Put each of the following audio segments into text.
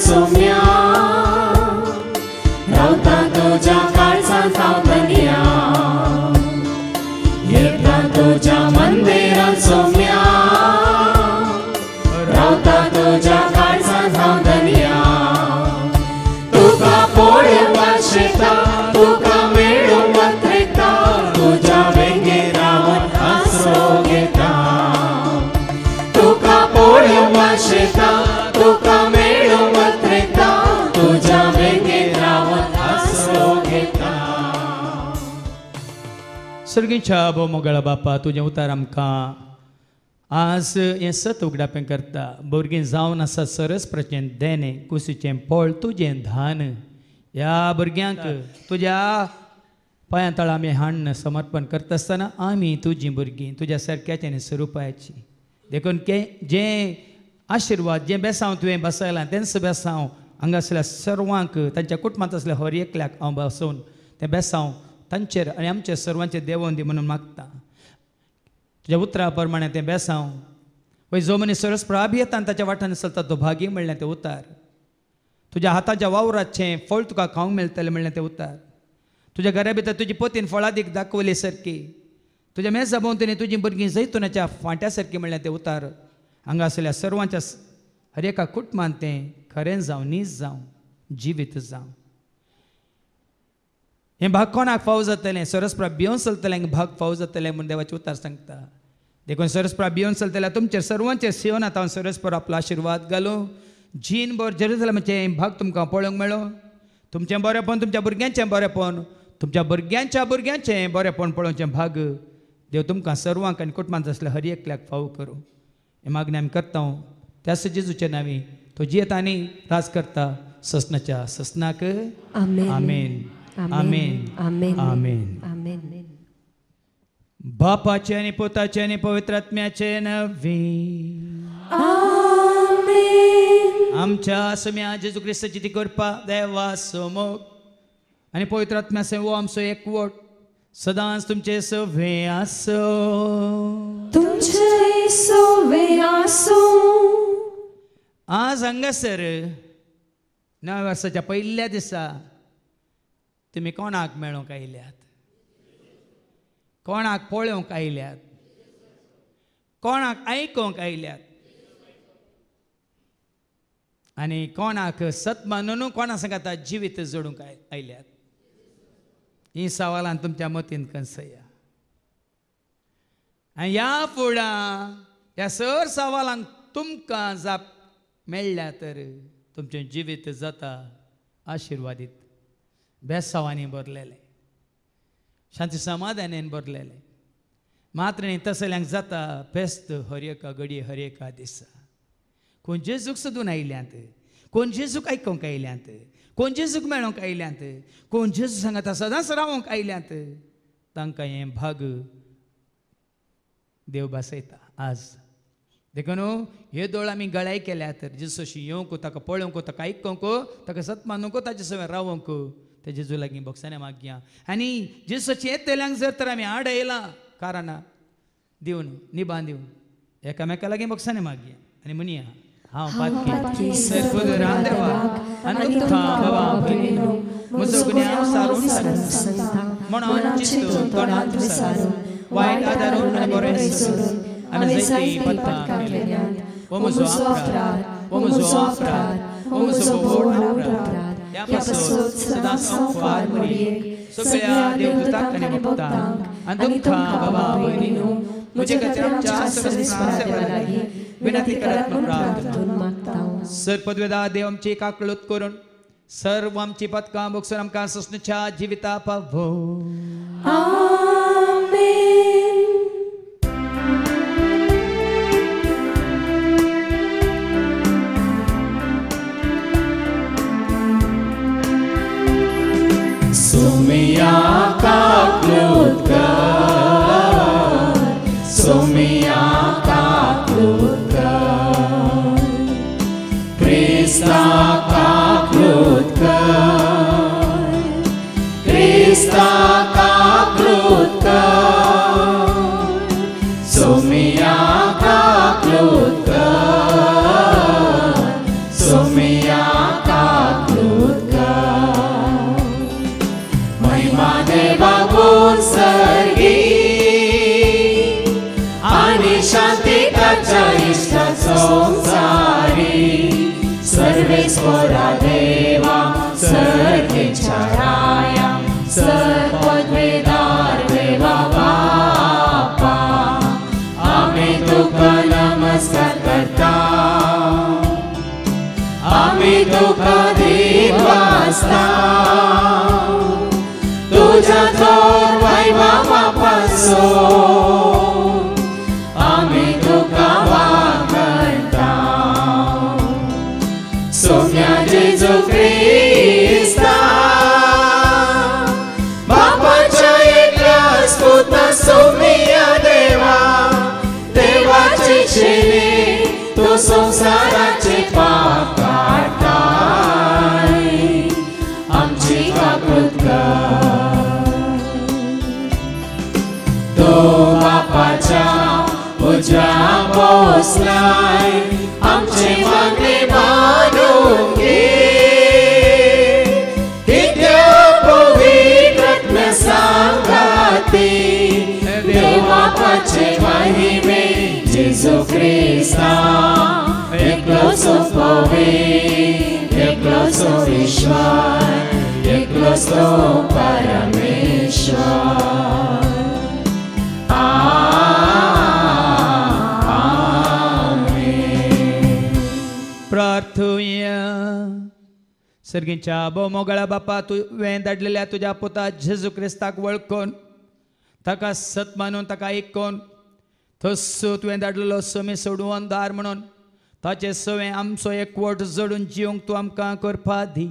सोम्या रावता तुझ्या काळजात सावधनिया येता तुझ्या मंदिरात सोम्या रावता तुझ्या काळजात सावधनिया तुका पोळवा शेता तुका मेळूवा त्रेता तुझ्या वेंगे रावण आसरो घेता तुका पोळवा शेता तुका मेळूवा त्रेता तुझ्या वेंगे रावण आसरो घेता। सर्गीच्या बोमोगळा बापा तुझे उतार आमकां आज हें सत उगडापें करता भुरगीं जावन आसा सरस प्रचें देणे कुशीचें फळ तुजें धान ह्या भुरग्यांक तुज्या पांयां तळा आमी हाडून समर्पण करता आसतना आमी तुजीं भुरगीं तुज्या सारक्याची आनी स्वरुपाची देखून जें आशिर्वाद जें बेसांव तुवें बसयलां तेंच बेसांव हांगासरल्या सर्वांक तांच्या कुटुंबांत असल्या हर एकल्याक हांव बसोवन तें बेसांव तांचेर आनी आमचे सर्वांचेर देंवोवन दी म्हणून मागता तुज्या उतरा प्रमाणे तें बेसांव पळय जो मनीस सरस प्राभियेतान ताच्या वाटान चलता तो भागी म्हणलें तें उतार तुज्या हाताच्या वावराचें फळ तुका खावंक मेळटलें म्हणलें तें उतार तुज्या घरा भितर तुजी पोतीन फळादीक दाखयले सारकी तुज्या मेजा भोंवतणी तुजीं भुरगीं जैतुनाच्या फांट्या सारकी म्हणलें तें उतार हांगा आसल्या सर्वांच्या हर एका कुटुंबांत तें खरें जावं नीज जावं जिवीत जावं हें भाग कोणाक फावो जातलें सरस्प्रा भियोन चलतल्यांक भाग फावो जातलें म्हणून देवाचें उतार सांगता देखून सरस्प्रा भियोन चलतल्या तुमचेर सर्वांचेर सियोनांत हांव सरस्पर आपलो आशिर्वाद घालूं जीन भर जेरुसलेमाचें भाग तुमकां पळोवंक मेळो तुमचें बरेंपण तुमच्या भुरग्यांचें बरेंपण तुमच्या भुरग्यांचें बरेंपण पळोवचें भाग देव तुमकां सर्वांक आनी कुटुंबांत आसल्या हर एकल्याक फावो करूं हें मागणें आमी करता त्याच जेजूचे नांवी तो जियेता आनी राज करता ससनाच्या ससनाक आमेन आमेन आमेन आमेन आमेन बापाचे आनी पुताचे आनी पवित्र आत्म्याचे नांवी आमेन आमच्या सम्या जेजू क्रिस्ताची ती कृपा देवा समोर आनी पवित्र आत्म्या सेवो आमचो एकवट सदांच तुमचे सवे आसो तुमचे सवे आसो। आज हांगासर नव्या वर्साच्या पयल्या दिसा तुमी कोणाक मेळोंक आयल्यात कोणाक पळोवंक आयल्यात कोणाक आयकोंक आयल्यात आनी कोणाक सत मानून कोणा सांगात जिवीत जोडूंक आयल्यात ही सवालां तुमच्या मतीन कसया आनी ह्या फुडां ह्या सर सवालांक तुमकां जाप मेळ्ळ्या तर तुमचें जिवीत जाता आशिर्वादीत बेसांवांनी भरलेलें शांती समाधानान भरलेलें मात्र न्ही तसल्यांक जाता फेस्त हर एका घडये हर एका दिसा कोण जेजूक सोदून आयल्यांत कोण जेजूक आयकोंक आयल्यांत कोण जेजूक मेळोंक आयल्यांत कोण जेजू सांगता सदांच रावोंक आयल्यांत तांकां हें भाग देव बसयता आज देखून हे दोळ आमी गळाय केल्या तर जेजू अशी येवंक ताका पळोवंक ताका आयकोंक ताका सत मानूंक ताचे सवय रावोंक ते जेजू लागीं बक्षांनी मागया आनी जेजूची येतल्यांक जर तर आमी आड येयलां कारणां दिवन निबान दिवन एकामेका लागीं बक्षांनी मागया आनी म्हणया हांव पातकी सर्वगरा देवाक आनी तुमकां बाबा भयणीनो म्हजो गुन्यांव सारून सांगता म्हणून चिंतून तोंडांत विसारून वायट आदारून आनी बरें सोडून आमी जायती पत्तां केल्यात ओ म्हजो अपराध ओ म्हजो अपराध ओ म्हजो व्हड अपराध ह्या पासून सदांच संवाद मरयेक सगळ्या देवदूतांक आनी भक्तांक आनी तुमकां बाबा भयणीनो म्हजे खातीर आमच्या सर्वेस्पराच्या लागीं विनंती करात म्हणून प्रार्थना मागता सर पदवेदार देव आमची काकळूत करून सर्व आमची पदकां बक्षून आमकां ससनाच्या जिविता पावो आमेन। सोमिया काकळूत कर सोमिया काकळूत कर क्रिस्ता काकळूत कर क्रिस्ता काकळूत कर सोमिया काकळूत कर सोमिया सर्वेश्वरा देवा सर्गेच्या राया सर्वद्वेदार देवा बापा आम्ही तुका नमस्कार करता आम्ही तुका देवास्ता तुझ्या थोर वैभवापासून आम्ही तुका वागता सोम्या जेजू ख्रिस्ता बापाच्या एकल्याच पुता सोम्या देवा देवाची शेली तो संसाराचे पाप काढताय आमची काकृत तो बापाच्या उजव्या बसलाय आमचे मागणे मानून घे कित्या पवित्र सांगाती देव बापाचे महिमे जेजू ख्रिस्ता एकलोच पवित्र एकलोच ईश्वर एकलोच परमेश्वर प्रार्थूया सर्गीच्या मोगळा बापा तुवें धाडलेल्या तुझ्या पुता जेजू क्रिस्ताक वळखून ताका सत मानून ताका ऐकून थस्सो तुवें धाडलेलो समी सोडून दार म्हणून ताचे सवें आमचो एकवट जोडून जिवंक तूं आमकां करपा दी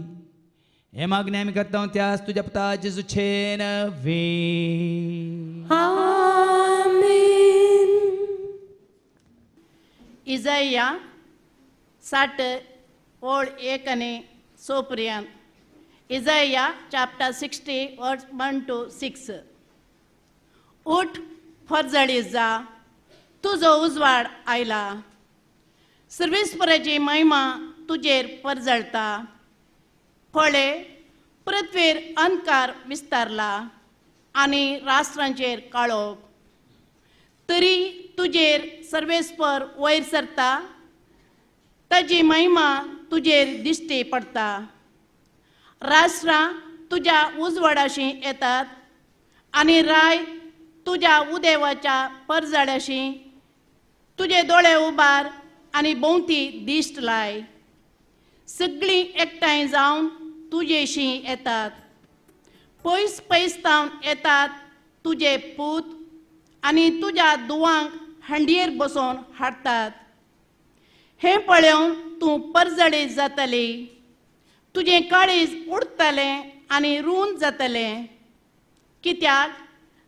हे मागणी आमी करता त्याच तुज्या पुता जेजूचे नवे इजाया 60 ओळ 1 आनी 6 पर्यंत इजाया चॅप्टर 60 वर्स 1 to 6 उठ फरजळी जा तुजो उजवाड आयला सर्वेस्पराची महिमा तुजेर परजळता फळे पृथ्वीर अंधकार विस्तारला आनी राष्ट्रांचेर काळोख तरी तुजेर सर्वेस्पर वयर सरता ताची महिमा तुजेर दिश्टी पडटा राष्ट्रां तुज्या उजवाडाशी येतात आनी राय तुज्या उदेवाच्या परजळ्याशी तुजे दोळे उबार आनी भोंवती दिश्ट लाय सगळीं एकठांय जावन तुजेशी येतात पयस पयसतावन येतात तुजे पूत आनी तुज्या दुवांक हंडयेर बसोवन हाडटात हें पळोवन तूं परजळीत जातली तुजें काळीज उडतलें आनी रूंद जातलें कित्याक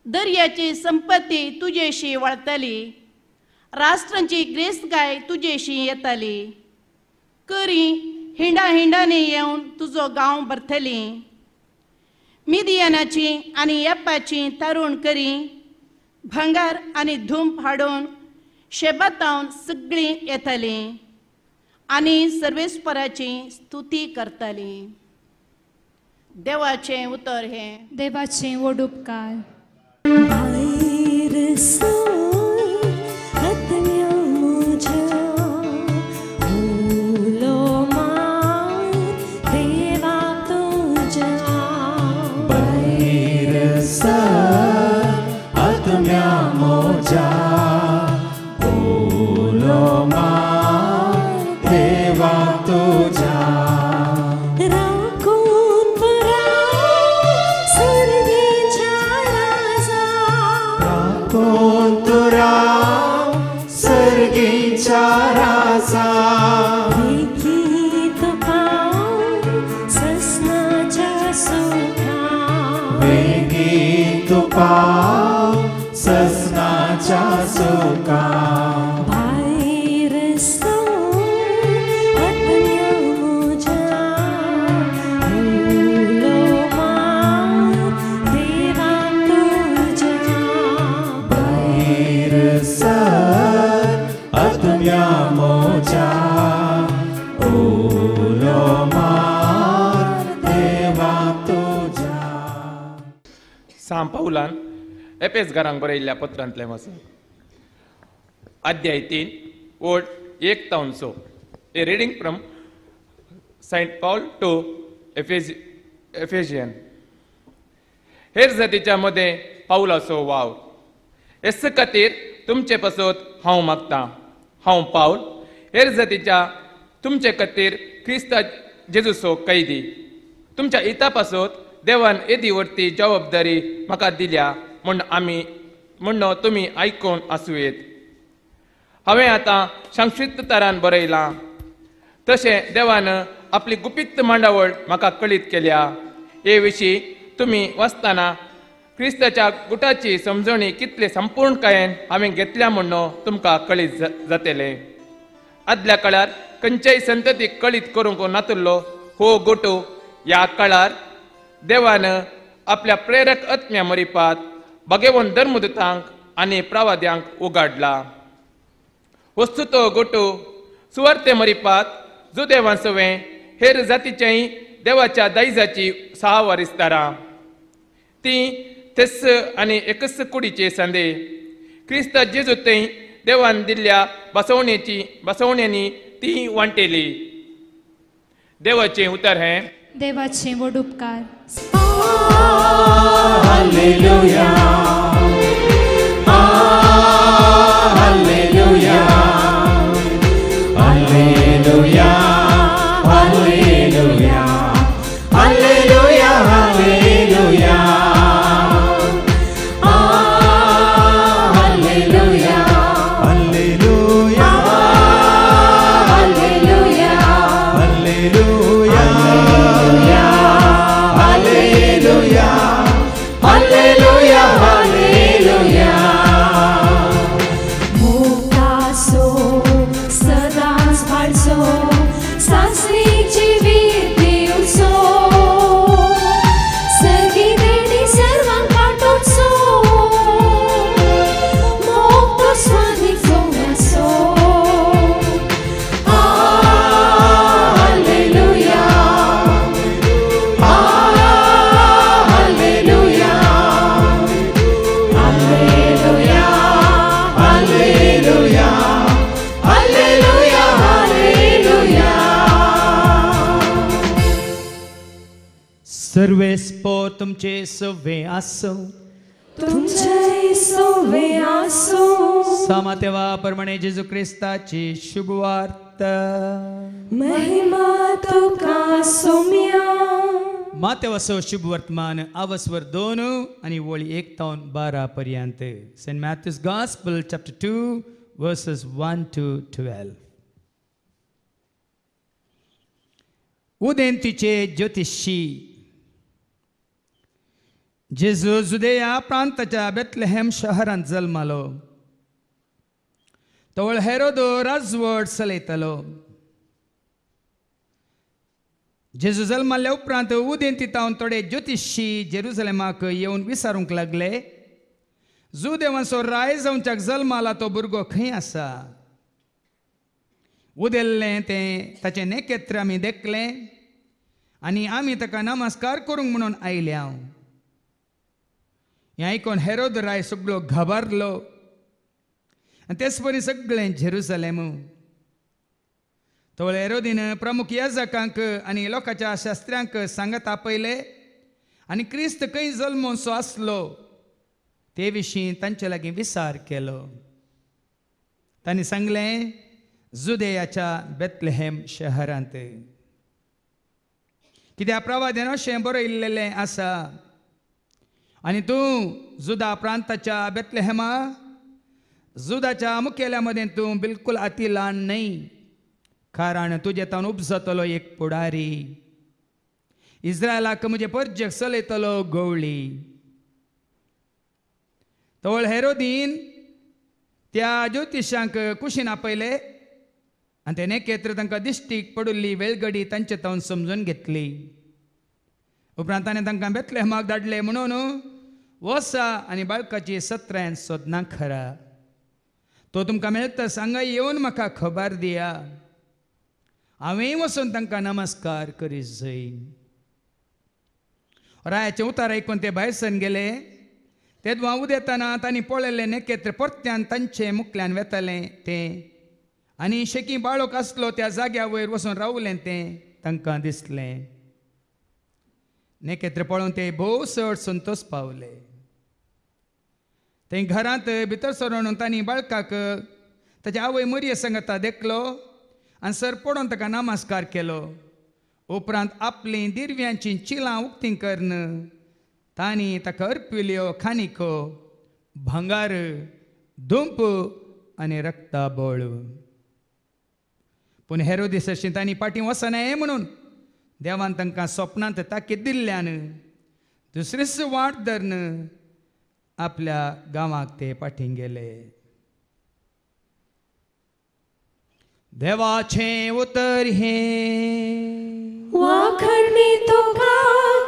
दर्याची संपत्ती तुजेशी वळतली राष्ट्रांची ग्रेस्तगाय तुजेशी येतली करी हिंडा हिंडांनी येवन तुजो गांव भरतली मिदियानाची आनी येप्पाची तरुण करी भंगार आनी धूम हाडून शेबातावन सगळीं येतलीं आनी सर्वेस्पराची स्तुती करतलीं देवाचें उतर हें देवाचें व्हड उपकार ससनाच्या सुका भायर आत्म्या मोजा उलो मार देवा तुझ्या साम पावलान एपेस घरांक बरयल्ल्या पत्रांतलें वचन अध्याय 3 ओड 1 to 6 a reading from Saint Paul to Ephesian. हेर जातीच्या मध्ये पावलाचो वाव. हेच खातीर तुमचे पासत हांव मागतां. हांव पावल हेर जातीच्या तुमचे खातीर क्रिस्त जेजूचो कैदी. तुमच्या हिता पासत देवान येदी व्हरती जबाबदारी म्हाका दिल्या म्हण तुमी आयकून आसुयेत. हांवें आतां संक्षिप्त तरान बरयलां तशें देवान आपली गुपित मांडावळ म्हाका कळीत केल्या. हे विशीं तुमी वाचतना क्रिस्ताच्या गुटाची समजणी कितले संपूर्णकायेन हांवें घेतल्या म्हणून तुमकां कळीत जातलें. आदल्या काळार खंयच्याय संततीक कळीत करूंक नातुल्लो हो गोटो ह्या काळार देवान आपल्या प्रेरक आत्म्या मरिपात भगेवन धर्मदूतांक आनी प्रवाद्यांक उगाडला. वस्तू तो गोटो सुवार्ते मरिपात जुदेवांसवें हेर जातीच्याय देवाच्या दायजाची साहावारिस्तारां. ती तेस आनी एकच कुडीचे सांदे क्रिस्त जेजूतय देवान दिल्ल्या बसवण्यांनी ती वांटेली. देवाचें उतर हें. देवाचे व्हड उपकार. हालेलुया हालेलुया हालेलुया हालेलुया हालेलुया हालेलुया हालेलुया हालेलुया हालेलुया हालेलुया हालेलुया हालेलुया हालेलुया. मोगासो सदांच वाडचो सासरीची वीर दिवचो सर्गी देणी सर्वांक वाटोवचो मोग तो स्वादीक जोवयाचो. हालेलुया हालेलुया हालेलुया हालेलुया हालेलुया हालेलुया. सर्वे स्पोर तुमचे सवे आसो. तुमचे सोवे आसो. सामातेवा प्रमाणे जेजू क्रिस्ताची शुभवार्त. महिमा तुका सोम्या. मातेवासो शुभ वर्तमान आवस्वर 2 आणि वळी 1 ते 12 पर्यंत. Saint Matthew's gospel chapter 2 verses 1 to 12. उदेंतीचे ज्योतिषी. जेजू जुदेया प्रांताच्या बेथलेहेम शहरांत जल्मालो. तवळ हेरोदो राजवट चलयतालो. जेजू जल्माल्या उपरांत उदेंती तावन थोडे ज्योतिषी जेरुसलेमाक येवन विचारूंक लागले, जुदेवांचो राय जावच्याक जल्माला तो भुरगो खंय आसा. उदेल्लें तें ताचें नेकेत्र आमी देखलें आनी आमी ताका नमस्कार करूंक म्हणून आयल्या. हें आयकून हेरोद राय सगळो घाबरलो आनी तेच परी सगळें जेरुसलेम. तवळ हेरोदीन प्रमुख याजकांक आनी लोकांच्या शास्त्र्यांक सांगत आपयले आनी क्रिस्त खंय जल्मोचो आसलो ते विशीं तांचे लागीं विचार केलो. तांणी सांगलें, जुदेयाच्या बेथलेहेम शहरांत. कित्याक प्रवाद्यान अशें बरयल्लें आसा, आनी तूं जुदा प्रांताच्या बेथलेहेमा जुदाच्या मुखेल्या मदें तूं बिलकुल अति ल्हान न्हय, कारण तुजे तावन उपजतलो एक पुडारी, इस्रायलाक म्हजे परजेक चलयतलो गवळी. तवळ हेरोदीन त्या ज्योतिशांक कुशीन आपयले आनी ते नेकेत्र तांकां दिश्टीक पडुल्ली वेळगडी तांचे तावन समजून घेतली. उपरांत ताणें तांकां बेथलेहेमाक धाडले म्हणून वसा आनी बाळकाची सत्र्यान सोदना खरा. तो तुमकां मेळटा सांगा, येवन म्हाका खबर दिया, हांवें वचून तांकां नमस्कार करीत जाय. रायाचें उतार आयकून ते भायर सरून गेले. तेदवा उदेताना तांणी पळयलें नेकेत्र परत्यान तांचे मुखल्यान वेतालें तें, आनी शेकी बाळोक आसलो त्या जाग्या वयर वचून रावलें तें. तांकां दिसलें. नेकेत्र पळोवन ते भोव चड संतोश पावले. ते घरांत भितर सरून तांणी बाळकाक ताचे आवय मरिये सांगता देखलो आनी सर पडोवन ताका नमस्कार केलो. उपरांत आपली दिरव्यांची चिलां उक्तीं करून तांणी ताका अर्पिल्यो खानिको भांगार धुंप आनी रक्ताबळ. पूण हेरोदेस अशें तांणी फाटीं वचनाय म्हणून देवान तांकां स्वप्नांत ताकीद दिल्ल्यान दुसरेच वाट धरून आपल्या गांवाक ते फाटीं गेले. देवाचें उतर हें वाखणी तुका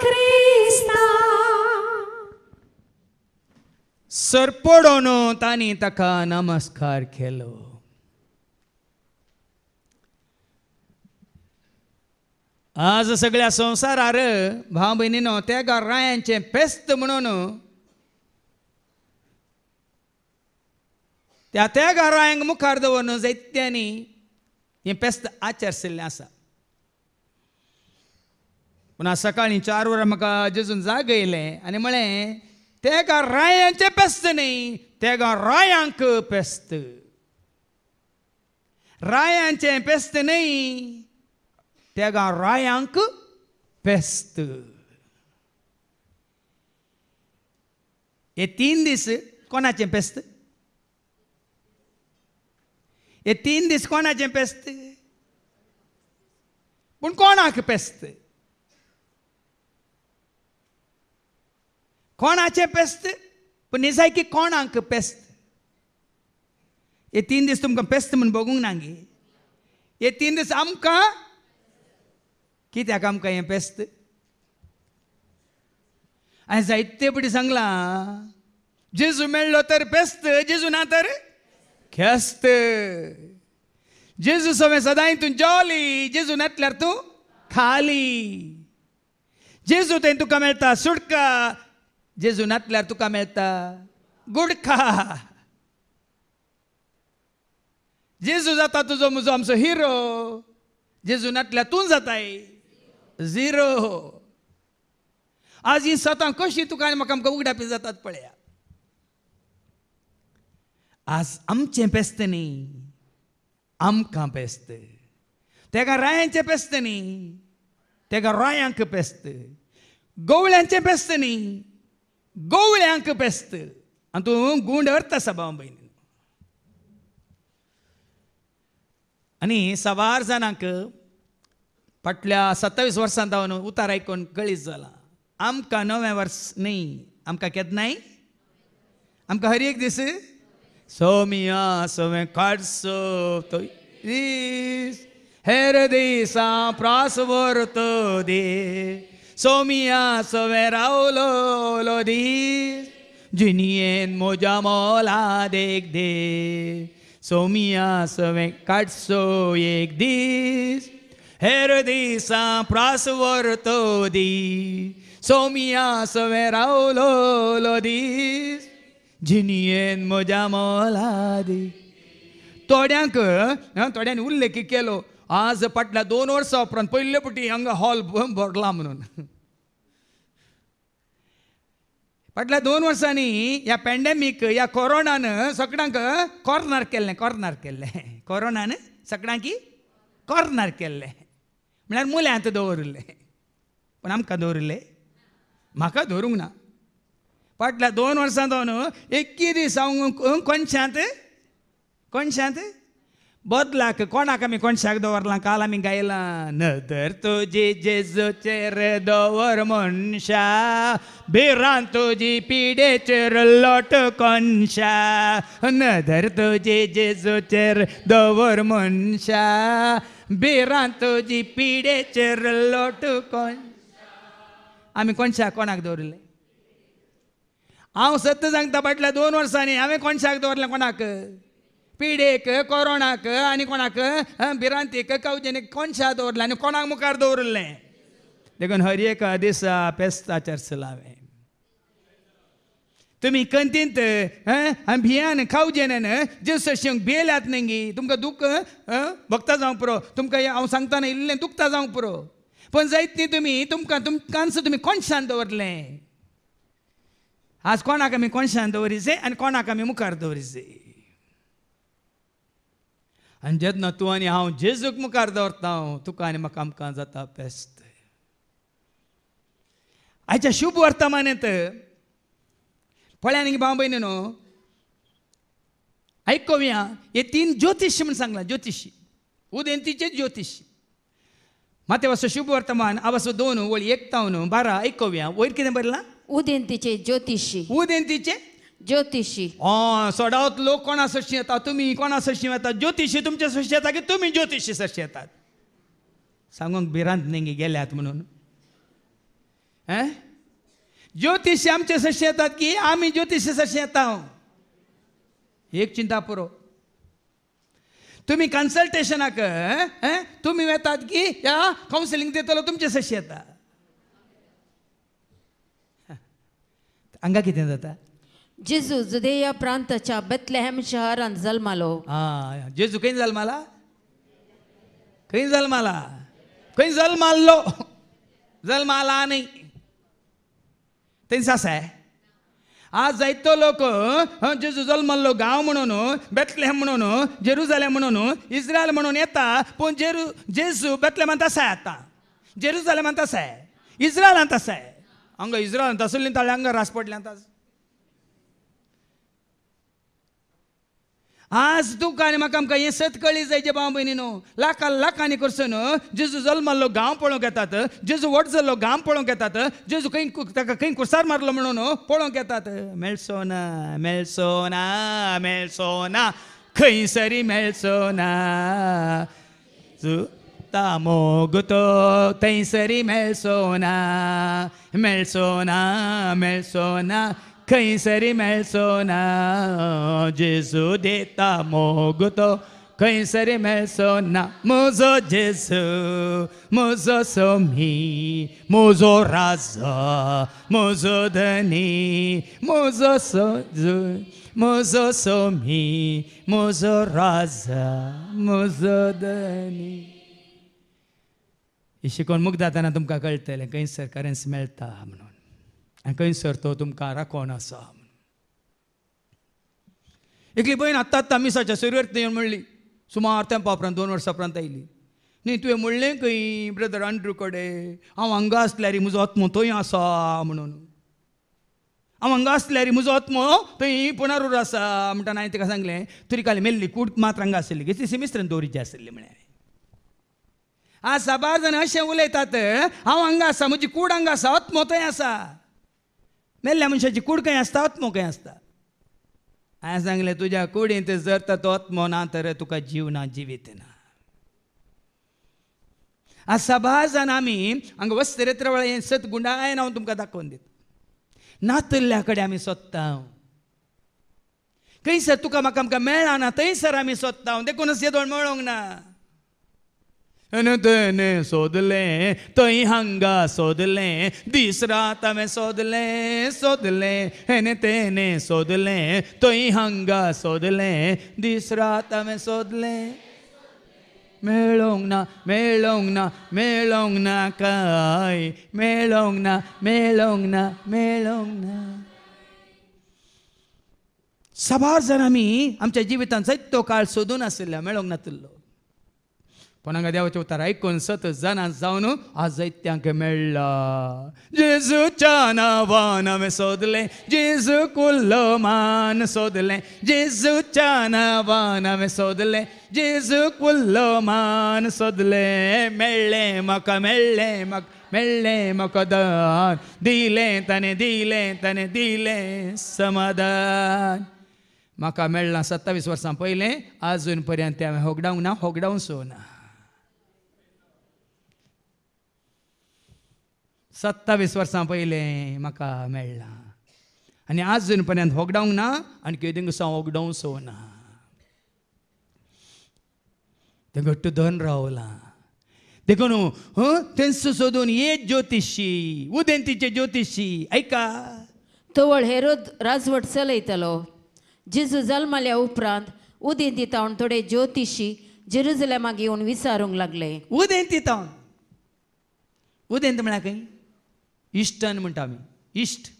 क्रिस्ता. सर पडोवन तांणी ताका नमस्कार केलो. आज सगळ्या संवसारार भाव भयणीनो त्या रायांचें फेस्त म्हणून त्या रायांक मुखार दवरून जायत्यांनी हें फेस्त आचरसिल्लें आसा. पूण आज सकाळीं 4 वरां म्हाका जेजून जाग येयलें आनी म्हळें त्या रायांचें फेस्त न्ही, त्या रायांक फेस्त. रायांचें फेस्त न्ही, त्या रायांक फेस्त. हे 3 दीस कोणाचें फेस्त? हे 3 दीस कोणाचें फेस्त? पूण कोणाक फेस्त? कोणाचें फेस्त पूण निजायकी कोणाक फेस्त? हे 3 दीस तुमकां फेस्त म्हूण बगूंक ना गे. हे 3 दीस आमकां कित्याक आमकां हें फेस्त? हांवें जायते फावटी सांगलां जेजू मेळ्ळो तर फेस्त, जेजू ना तर ख्यास्त. जेजू सवें सदांच तूं जॉली, जेजू नातल्यार तूं खाली. जेजू थंय तुका मेळटा सुडका, जेजू नातल्यार तुका मेळटा गुडखा. जेजू जाता तुजो म्हजो आमचो हिरो, जेजू नातल्यार तूं जाताय झिरो. आज ही सतां कशी तुका आनी म्हाका आमकां उगडापी जातात पळया. आज आमचें फेस्त न्ही, आमकां फेस्त. तेका रायांचें फेस्त न्ही, तेका रायांक फेस्त. गवळ्यांचें फेस्त न्ही, गवळ्यांक फेस्त. आनी तूं गुंड अर्थ आसा भाव भयणी. आनी सवार जाणांक फाटल्या 27 वर्सां जावन उतार आयकून कळीत जाला. आमकां 9वें वर्स न्ही, आमकां केन्नाय आमकां हर एक दीस सोमिया सवें काडसो दीस हेर दिसां प्रास व्हरतो दीस. सोमिया सवें रावलो दीस जिनियेन म्हज्या मोलाद एक दीस. सोमिया सवें काडसो एक दीस हेर दिसां प्रास व्हरतो दीस. सोमिया सवें रावलो दीस जिनियेन म्हज्या मोलादी. थोड्यांनी उल्लेख केलो आज फाटल्या 2 वर्सां उपरांत पयले फावटी हांगा हॉल भरला म्हणून. फाटल्या 2 वर्सांनी ह्या पॅन्डेमीक ह्या कोरोनान सगळ्यांक कॉर्नर केल्लें. कोरोनान सगळ्यांक कॉर्नर केल्लें म्हळ्यार मुल्यांत दवरलें. पूण आमकां दवरलें? म्हाका दवरूंक ना. फाटल्या 2 वर्सां जावन 21 दीस हांव कोणशांत बदलाक कोणाक आमी कोणशाक दवरलां. काल आमी गायलां नदर तुजी जेजूचेर दवर मनशा, भिरांत तुजी पिडेचेर लोट कोनशा. नदर तुजी जेजूचेर दवर मनशा, भिरांत तुजी पिडेचेर लोट कोनशा. आमी कोणशाक कोणाक दवरलें? हांव सत्य सांगता फाटल्या 2 वर्सांनी हांवें कोणशाक दवरलें? कोणाक? पिडेक, कोरोनाक आनी कोणाक? भिरांतीक कवजेनीक कोणशाक दवरलें आनी कोणाक मुखार दवरलें? देखून हर एक दिसा फेस्त आचरसलां हांवें. तुम्ही कंतींत आनी भियान खावजेन जेसू शेंग बेल्यात न्ही तुमकां दूख भक्ता जावंक पुरो तुमकां हांव सांगतना इल्लें दुखता जावंक पुरो पण जायत न्ही तुमी तुमकांच तुमी कोणशान दवरलें आज कोणाक आमी कोणशान दवरिचे आनी कोणाक आमी मुखार दवरिचे आनी जेन्ना तूं आनी हांव जेजूक मुखार दवरता तुका आनी म्हाका आमकां जाता बेस्ट आयच्या शुभ वर्तमानांत पळया न्ही भाव भयणी न्हू आयकोवया हे 3 ज्योतिशी म्हण सांगला ज्योतिशी उदेंतीचे ज्योतिशी माते वचो शुभ वर्तमान आवासो 2 वळी 1 तावन 12 आयकोवया वयर कितें बरलां उदेंतीचे ज्योतिषी उदेंतीचे ज्योतिषी सोडावत लोक कोणा सरशी येता तुमी कोणा सरशी येता ज्योतिशी तुमच्या सरशी येता की तुमी ज्योतिशी सरशी येतात सांगूंक भिरांत न्ही गेल्यात म्हणून ज्योतिशी आमचे सरशी येतात की आमी ज्योतिशी सरशी येता एक चिंता पुरो तुम्ही कन्सल्टेशनाक तुम्ही येतात की या कावन्सिलींग दितलो तुमचे सरशी येता हांगा कितें जाता जेजू जुदेया प्रांताच्या बेथलेहेम शहरांत जल्मालो जेजू खंय जल्माला खंय जल्माला खंय जल्माल्लो जल्माला न्ही थंयच आसा आज जायतो लोक जेजू जल्माल्लो गांव म्हणून बेथलेहेम म्हणून जेरुजालेम म्हणून इस्रायल म्हणून येता पूण जेजू बेथलेहेमांत आसा आतां जेरुजालेमांत आसा इस्रायलांत आसा हांगा इस्रायलांत आसली ताळे हांगा रास पडल्यांत आज तुका आनी म्हाका आमकां हें सत कळ्ळी जाय जे भाव भयणी न्हू लाखांनी करसून जेजू जल्माल्लो गांव पळोवंक येतात जेजू व्हड जाल्लो गांव पळोवंक येतात जेजू ताका खंय कुसार मारलो म्हणून पळोवंक येतात मेळचो ना मेळचो ना मेळचो ना खंय सरी मेळचो ना मोगतो थंयसरी मेळचो ना मेळचो ना मेळचो ना खंय सरी मेळचो ना जेजू देता मोगतो खंय सरी मेळचो ना म्हजो जेजू म्हजो सोमी म्हजो राजा म्हजो धनी म्हजो म्हजो सोमी म्हजो राजा म्हजो धनी हे शिकोवन मुक्त जाताना तुमकां कळटलें खंयसर करन्सी मेळटा म्हणून आनी खंयसर तो तुमकां राखोन आसा म्हणून एकली भयण आत्तां मिसाच्या सुरवेर येवन म्हणली सुमार तेंपा उपरांत 2 वर्सां उपरांत आयली न्ही तुवें म्हणलें खंय ब्रदर आंड्रू कडेन हांव हांगा आसल्यार म्हजो आत्मो थंय आसा म्हणून हांव हांगा आसल्यार म्हजो आत्मो थंय पुनारूर आसा म्हणटा हांवें तिका सांगलें तरी काल मेल्ली कूड मात हांगा आसली ती सिमिस्त्रान दवरिची आसली म्हळें आज साबार जाण अशें उलयतात हांव हांगा आसा म्हजी कूड हांगा आसा आत्मो थंय आसा मेल्ल्या मनशाची कूड खंय आसता आत्मो खंय आसता हांवें सांगलें तुज्या कुडींत जर तो आत्मो ना तर तुका जीव ना जिवीत ना आज साबार जाण आमी हांगा वस्त्रेत्र वेळा सत गुंडायन हांव तुमकां दाखोवन दिता नातल्ल्या कडेन आमी सोदता खंयसर तुका म्हाका आमकां मेळना ना थंयसर आमी सोदता देखूनच येदोळ मेळोंक ना तेने सोदलें थंय हांगा सोदलें दीस रात हांवें सोदलें सोदलें तेने सोदलें थंय हांगा सोदलें दीस रात हांवें सोदलें मेळोंक ना मेळोंक ना मेळोंक ना काय मेळोंक ना मेळोंक ना मेळोंक ना साबार जाण आमी आमच्या जिवितांत जायतो काळ सोदून आशिल्लो मेळोंक नासलो पण हांगा देवाचें उतर आयकून 7 जाणां जावन आज जायत्यांक मेळ्ळा जेजूच्या नांवान हांवें सोदलें जेजू कुल्लो मान सोदलें जेजूच्या नांवान हांवें सोदलें जेजू कुल्लो मान सोदलें मेळ्ळें म्हाका मेळ्ळें म्हाका मेळ्ळें म्हाका दान दिलें ताणें दिलें समाधान म्हाका मेळ्ळां 27 वर्सां पयलें आजून पर्यंत हांवें होगडावंक ना होगडावंक ना 27 वर्सां पयलें म्हाका मेळ्ळां आनी आजून पर्यंत होगडावंक ना आनी केदी दिसा होगडावंक ना तें घट्ट धन रावलां देखून थंयच सोदून ये ज्योतिशी उदेंतीचे ज्योतिशी ऐका तवळ हेरोद राजवट चलयतलो. जेजू जल्माल्या उपरांत उदेंत दितावन थोडे ज्योतिशी जेरुसलेमाक येवन विचारूंक लागले. उदेंत दितावन. उदेंत म्हळ्यार खंय इश्टन म्हणटा आमी. इश्ट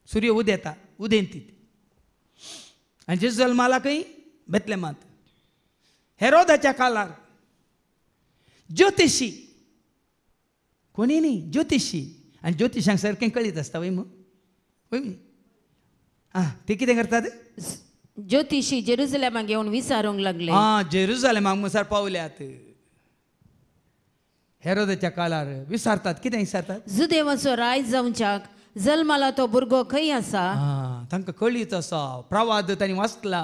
सूर्य उदेता उदेंत. आनी जेजू जल्माला खंय बेतलेमांत. हेरोदाच्या काळार ज्योतिशी कोणी न्ही ज्योतिशी. आनी ज्योतिशांक सारकें कळीत आसता वय मग वय ते कितें करतात. ज्योतिशी जेरुसलेमाक येवन विचारूंक लागले. जेरुसलेमाक मुसार पावल्यात. हेरोदाच्या काळार विचारतात. कितें विचारतात. जुदेवाचो राय जावच्याक जल्माला तो भुरगो खंय आसा. तांकां कळीत आसा. प्रवाद तांणी वाचला.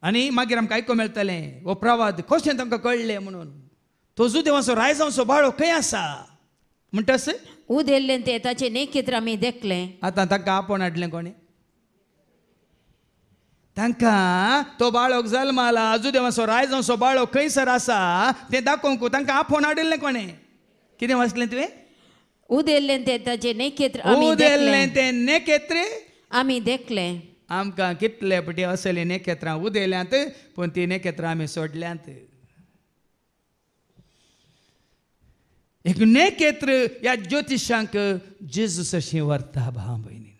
आनी मागीर आमकां आयकूंक मेळटलें हो प्रवाद कशें तांकां कळ्ळें म्हणून. तो जुदेवाचो राय जावचो बाळो खंय आसा म्हणटास. उदेल्लें तें ताचें नेकेत्र आमी देखलें. आतां तांकां आपोवन हाडलें कोणें. तांकां तो बाळोक जल्माला जुदेवाचो राय जावचो बाळो खंयसर आसा तें दाखोवंक तांकां आपोवन हाडिल्लें कोणें. कितें वाचलें तुवें. उदेल्लें तें ताचें नेकेत्र उदेल्लें तें नेकेत्र आमी देखलें. आमकां कितले पटी असलीं नेकेत्रां उदेल्यांत पूण ती नेकेत्रां आमी सोडल्यांत. एक नेकेत्र ह्या ज्योतिशांक जेजूस अशीं व्हरता भाव भयणी.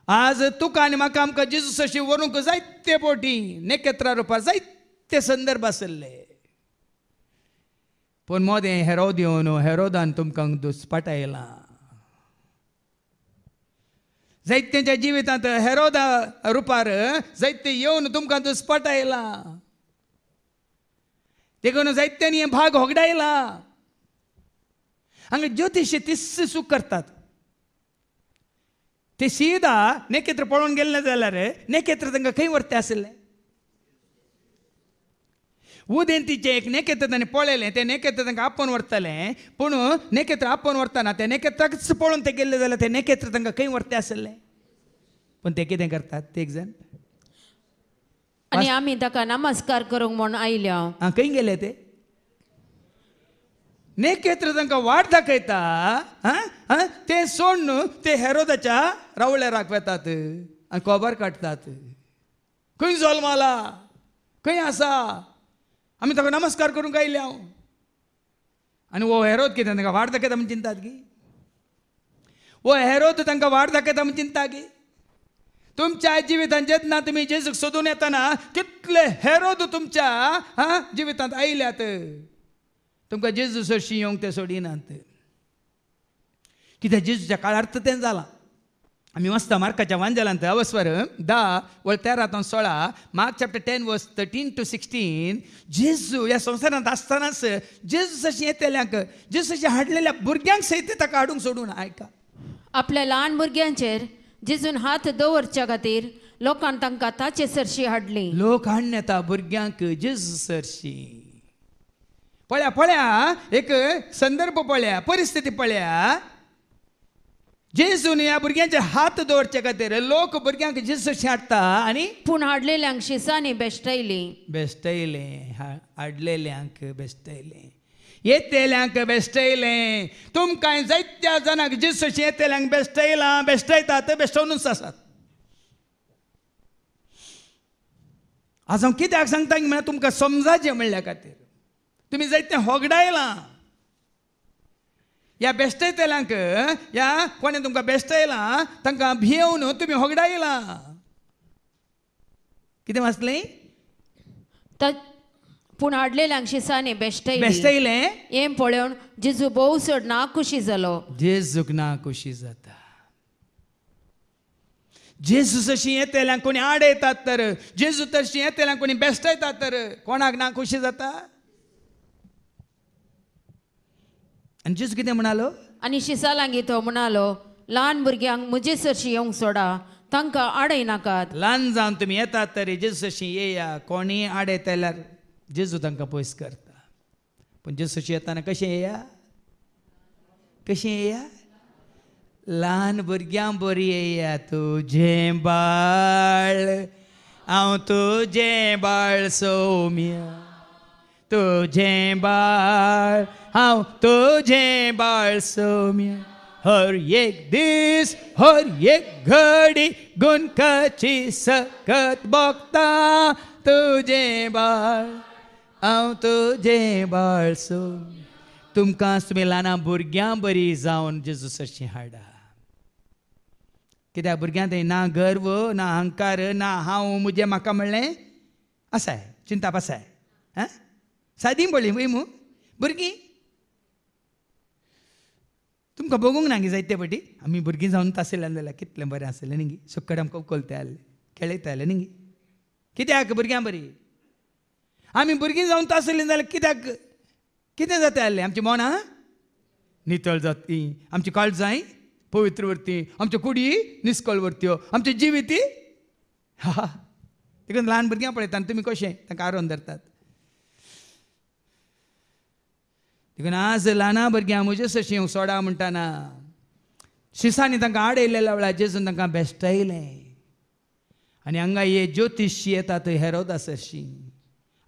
आज तुका आनी म्हाका आमकां जेजूस अशीं व्हरूंक जायते पोटी नेकेत्रां रुपार जायते संदर्भ आसले. पूण मोदें हेरोद येवन हेरोदान तुमकां दुस्पटायलां. जायत्यांच्या जिवितांत हेरोदा रुपार जायते येवन तुमकां दुस्पटायलां. देखून जायत्यांनी भाग होगडायला. हांगा ज्योतिशी तिस्स सूख करतात. ते सीदा नेकेत्र पळोवन गेले जाल्यार नेकेत्र तांकां खंय व्हरता आसलें. उदेंतीचें एक नेकेत्र तांणी पळयलें. तें नेकेत्र तांकां आपोवन व्हरतलें. पूण नेकेत्र आपोवन व्हरतना त्या नेकेत्राकच पळोवन ते गेले जाल्यार तें नेकेत्र तांकां खंय व्हरता आसलें. पूण ते कितें करतात ते एक जाण. आनी आमी ताका नमस्कार करूंक म्हूण आयल्या. खंय गेले ते. नेकेत्र तांकां वाट दाखयता. ते सोडून ते हेरोदाच्या रावळेराक वेतात आनी खबर काडटात. खंय जल्माला खंय आसा आमी ताका नमस्कार करूंक आयल्या. आनी हो हेरोद कितें तांकां वाट दाखयता म्हूण चिंतात गी. हो हेरोद तांकां वाट दाखयता म्हूण चिंता गी. तुमच्या जिवितांत जेन्ना तुमी जेजूक सोदून येतना कितले हेरोद तुमच्या जिवितांत आयल्यात. तुमकां जेजू सरशी येवंक ते सोडिनात. कित्याक जेजूच्या काळार तें जालां. आमी वाचता मार्काच्या वांजलांत अवस्वर 10:13-16 मार्क चॅप्टर 10:13-16. जेजू ह्या संवसारांत आसतनाच जेजू सरशी येतेल्यांक जेजू सरशी हाडलेल्या भुरग्यांक सयत ताका हाडूंक सोडून. आयका आपल्या ल्हान भुरग्यांचेर जेजून हात दवरच्या खातीर लोकांन तांकां ताचे सरशी हाडली. लोक हाडून येता भुरग्यांक जेजू सरशी. पळया पळया एक संदर्भ पळया परिस्थिती पळया. जेजून ह्या भुरग्यांचे हात दवरचे खातीर लोक भुरग्यांक जेजू सरशी हाडटा. आनी पूण हाडलेल्यांक शिसांनी बेश्टायली. बेश्टयलें. हाडलेल्यांक बेश्टयलें. येतेल्यांक बेश्टयलें. तुमकां जायत्या जाणांक जेजू सरशी येतेल्यांक बेश्टयलां. बेश्टयतात बेश्टवनूच आसात. आज हांव कित्याक सांगता म्हळ्यार तुमकां समजाचें म्हणल्या खातीर. तुमी जायतें होगडायलां. ह्या बेश्टयतेल्यांक ह्या कोणें तुमकां बेश्टयलां तांकां भियेवन तुमी होगडायलां. कितें वाचलें. पूण हाडलेल्यांक शिसांनी बेश्टायली. बेश्टयलें. हें पळोवन जेजू भोव चड नाखुशी जालो. जेजूक नाखुशी जाता. जेजू सरशी येतेल्यांक कोणी आडयतात तर जेजू तरशी येतेल्यांक कोणी बेश्टयतात तर कोणाक नाखुशी जाता. आनी जेजू कितें म्हणालो. आनी शिसालांगी तो म्हणालो ल्हान भुरग्यांक म्हजे सरशी येवंक सोडा. तांकां आडयनाकात. ल्हान जावन तुमी येतात तरी जेजू सरशी येया. कोणी आडयतल्यार जेजू तांकां पयस करता. पूण जेजू सरशी येताना कशें येया. कशें येया. ल्हान भुरग्यां बरी येया. तुजें बाळ हांव तुजें बाळ सौम्य. तुझे बाळ हांव तुझे बाळ सौम्य हर एक दीस हर एक घडी गुणकाची सकत बघता तुझे बाळ हांव तुझे बाळ सौम्य. तुमकां तुमी ल्हान भुरग्यां बरी जावन जेजूसाची हाडा. कित्याक भुरग्यां थंय ना गर्व ना अहंकार ना हांव मुजे म्हाका म्हणलें आसाय चिंता पासाय आं सादी पडली वय मू भुरगीं तुमकां बगूंक ना गे जायते फाटी आमी भुरगीं जावन आसलें जाल्यार कितलें बरें आसलें न्ही गे सुक्कड आमकां उखलता आसलें खेळयता आसलें न्ही गे. कित्याक भुरग्यां बरी आमी भुरगीं जावन आसलीं जाल्यार कित्याक कितें जाता आसलें आमचीं मोनां नितळ जातलीं आमची काळजांय पवित्र उरतीं आमच्यो कुडी निश्कळ उरत्यो आमच्यो जिविती हा देखून ल्हान भुरग्यां पळयता आनी तुमी कशें तांकां आरोन धरतात. देखून आज ल्हाना भुरग्यां म्हज्या सशी सोडा म्हणटाना शिसांनी तांकां आड येयलेल्या वेळार जेजून तांकां बेश्टायलें आनी हांगा हे ज्योतिशी येतात हेरोदास अशी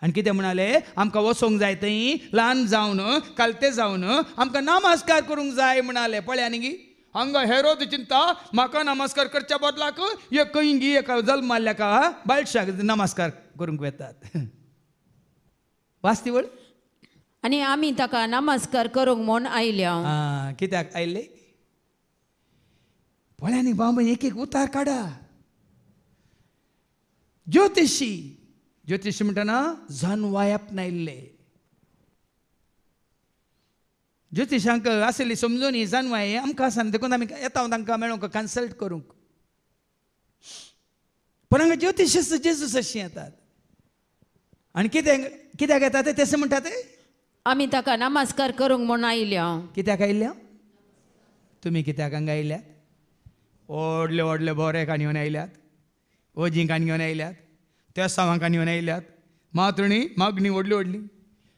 आनी कितें म्हणाले आमकां वचोंक जाय थंय ल्हान जावन कालते जावन आमकां नमस्कार करूंक जाय म्हणाले. पळया न्ही गी हांगा हेरोद चिंता म्हाका नमस्कार करच्या बदलाक एक कयंगी एका जल्माल्ल्याका बायशाक नमस्कार करूंक वेतात. वास्तवळ आनी आमी ताका नमस्कार करूंक म्हूण आयल्या. कित्याक आयले पळया न्ही बाबा एक एक उतार काडा. ज्योतिशी म्हणटना जनवायप नायिल्ले ज्योतिशांक आसली समजून ही जानवाय आमकां आसा देखून आमी येता तांकां मेळोंक कन्सल्ट करूंक. पूण हांगा ज्योतिश जेजूस अशी येतात आनी कित्याक येतात ते म्हणटात आमी ताका नमस्कार करूंक म्हूण आयल्या. कित्याक आयल्या तुमी कित्याक हांगा आयल्यात? व्हडले व्हडले बोरेकान घेवन आयल्यात ओजींकान घेवन आयल्यात त्या सावांकान घेवन आयल्यात मातृणी मागणी व्हडली व्हडली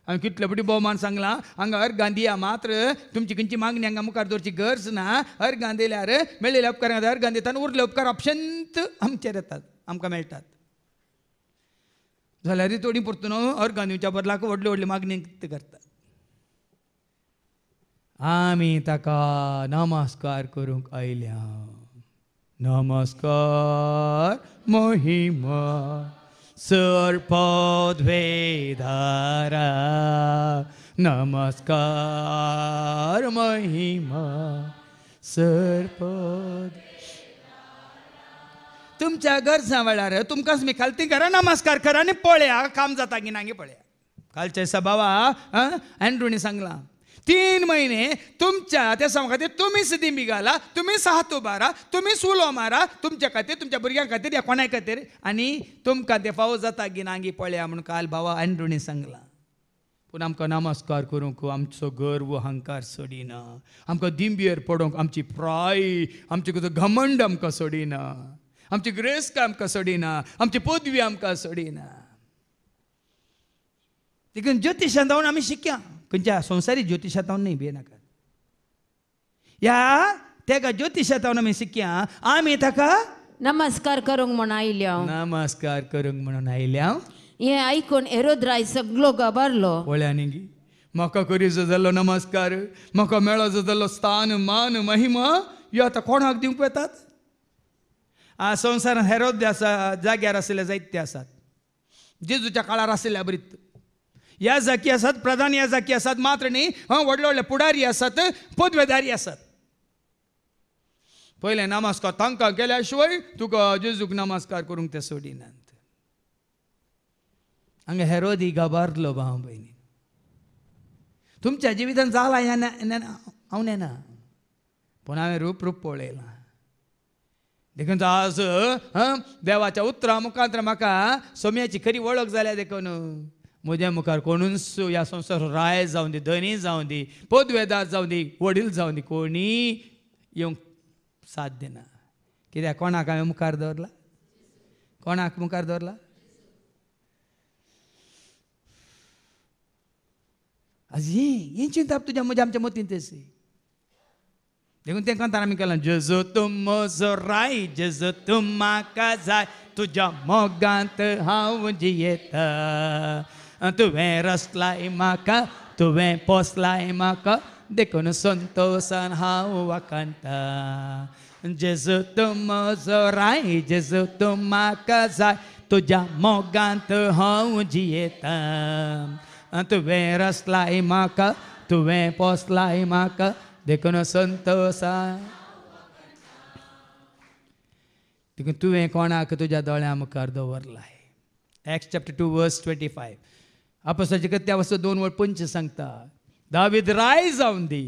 हांवें कितले फावटी भोवमान सांगलां हांगा अर्गां दिया मात्र तुमची खंयची मागणी हांगा मुखार दवरची गरज ना. अर्गां दिल्यार मेळिल्ल्या उपकारांक अर्गां दितात आनी उरले उपकार अपशंत आमचेर येतात आमकां मेळटात. जाल्यार थोडी परतून अर्गां दिवच्या बदलाक व्हडली व्हडली मागणी करतात. आमी ताका नमस्कार करूंक आयल्या. नमस्कार महिमा सर्पद्वेधारा नमस्कार महिमा सर्पद. तुमच्या गरजा वेळार तुमकां मी खालती करा नमस्कार करा आनी पळया काम जाता की नांगे पळया. कालच्या दिसा बाबा एंड्रूनी सांगलां 3 महिने तुमच्या त्या समा खातीर तुमी सिद्धी घाला तुमी सात उबारा तुमी सुलो मारा तुमच्या खातीर तुमच्या भुरग्यां खातीर या कोणाय खातीर आनी तुमकां ते फावो जाता की नांगी पळया म्हणून काल बाबा एंड्रूनी सांगलां. पूण आमकां नमस्कार करूंक आमचो गर्व अहंकार सोडिना. आमकां दिंबयेर पडोवंक आमची प्राय आमचे कसो घमंड आमकां सोडिना. आमची ग्रेस्त आमकां सोडिना. आमची पदवी आमकां सोडिना. देखून ज्योतिशांत जावन आमी शिकया खंयच्या संवसारी ज्योतिशांत जावन न्ही भियेनाकात. ह्या तेका ज्योतिशांत जावन आमी शिकया आमी ताका नमस्कार करूंक म्हूण आयल्या. नमस्कार करूंक म्हणून आयल्या. हें आयकून हेरोद्राय सगळो गबारलो. पळया न्ही गी म्हाका करीचो जाल्लो नमस्कार म्हाका मेळचो जाल्लो स्थान मान महिमा ह्यो आतां कोणाक दिवंक येतात? संवसारांत हेरोद आसा जाग्यार आशिल्ले जायते आसात. जेजूच्या काळार आशिल्ल्या बरीत ह्या जाकी आसात प्रधान ह्या जाकी आसात मात्र न्ही व्हडले व्हडले पुढारी आसात पदवेदारी आसात. पयले नमस्कार तांकां केल्या शिवाय तुका जेजूक नमस्कार करूंक ते सोडिनात. हांगा हेरोद ही गबारलो भाव भयणी. तुमच्या जिवितांत जाला हांव नेना पूण हांवें रूप पळयलां. देखून आज देवाच्या उतरां मुखांतर म्हाका सोम्याची खरी वळख जाल्या देखून म्हज्या मुखार कोणूच ह्या संवसारांत राय जावं दी धनी जावं दी पदवेदार जावं दी वडील जावं दी कोणी येवंक साथ दिना. कित्याक कोणाक हांवें मुखार दवरला? कोणाक मुखार दवरला? आज ही चिंता तुज्या म्हज्या आमच्या मतींत तेसी. देखून तें कांतार आमी केलां जेजू तूं म्हजो राय जेजू तूं म्हाका जाय तुज्या मोगांत हांव जियेता तुवें रचलाय म्हाका तुवें पोसलाय म्हाका देखून संतोशान हांव वाकांता जेजू तूं म्हजो राय जेजू तूं म्हाका जाय तुज्या मोगांत हांव जियेता तुवें रचलाय म्हाका तुवें पोसलाय म्हाका देखून संतोशान देखून तुवें कोणाक तुज्या दोळ्या मुखार दवरलाय Acts chapter 2 verse 25 अपोस्तलाची कृत्या वस्तू 2:25 सांगता दावीद राय जावन दी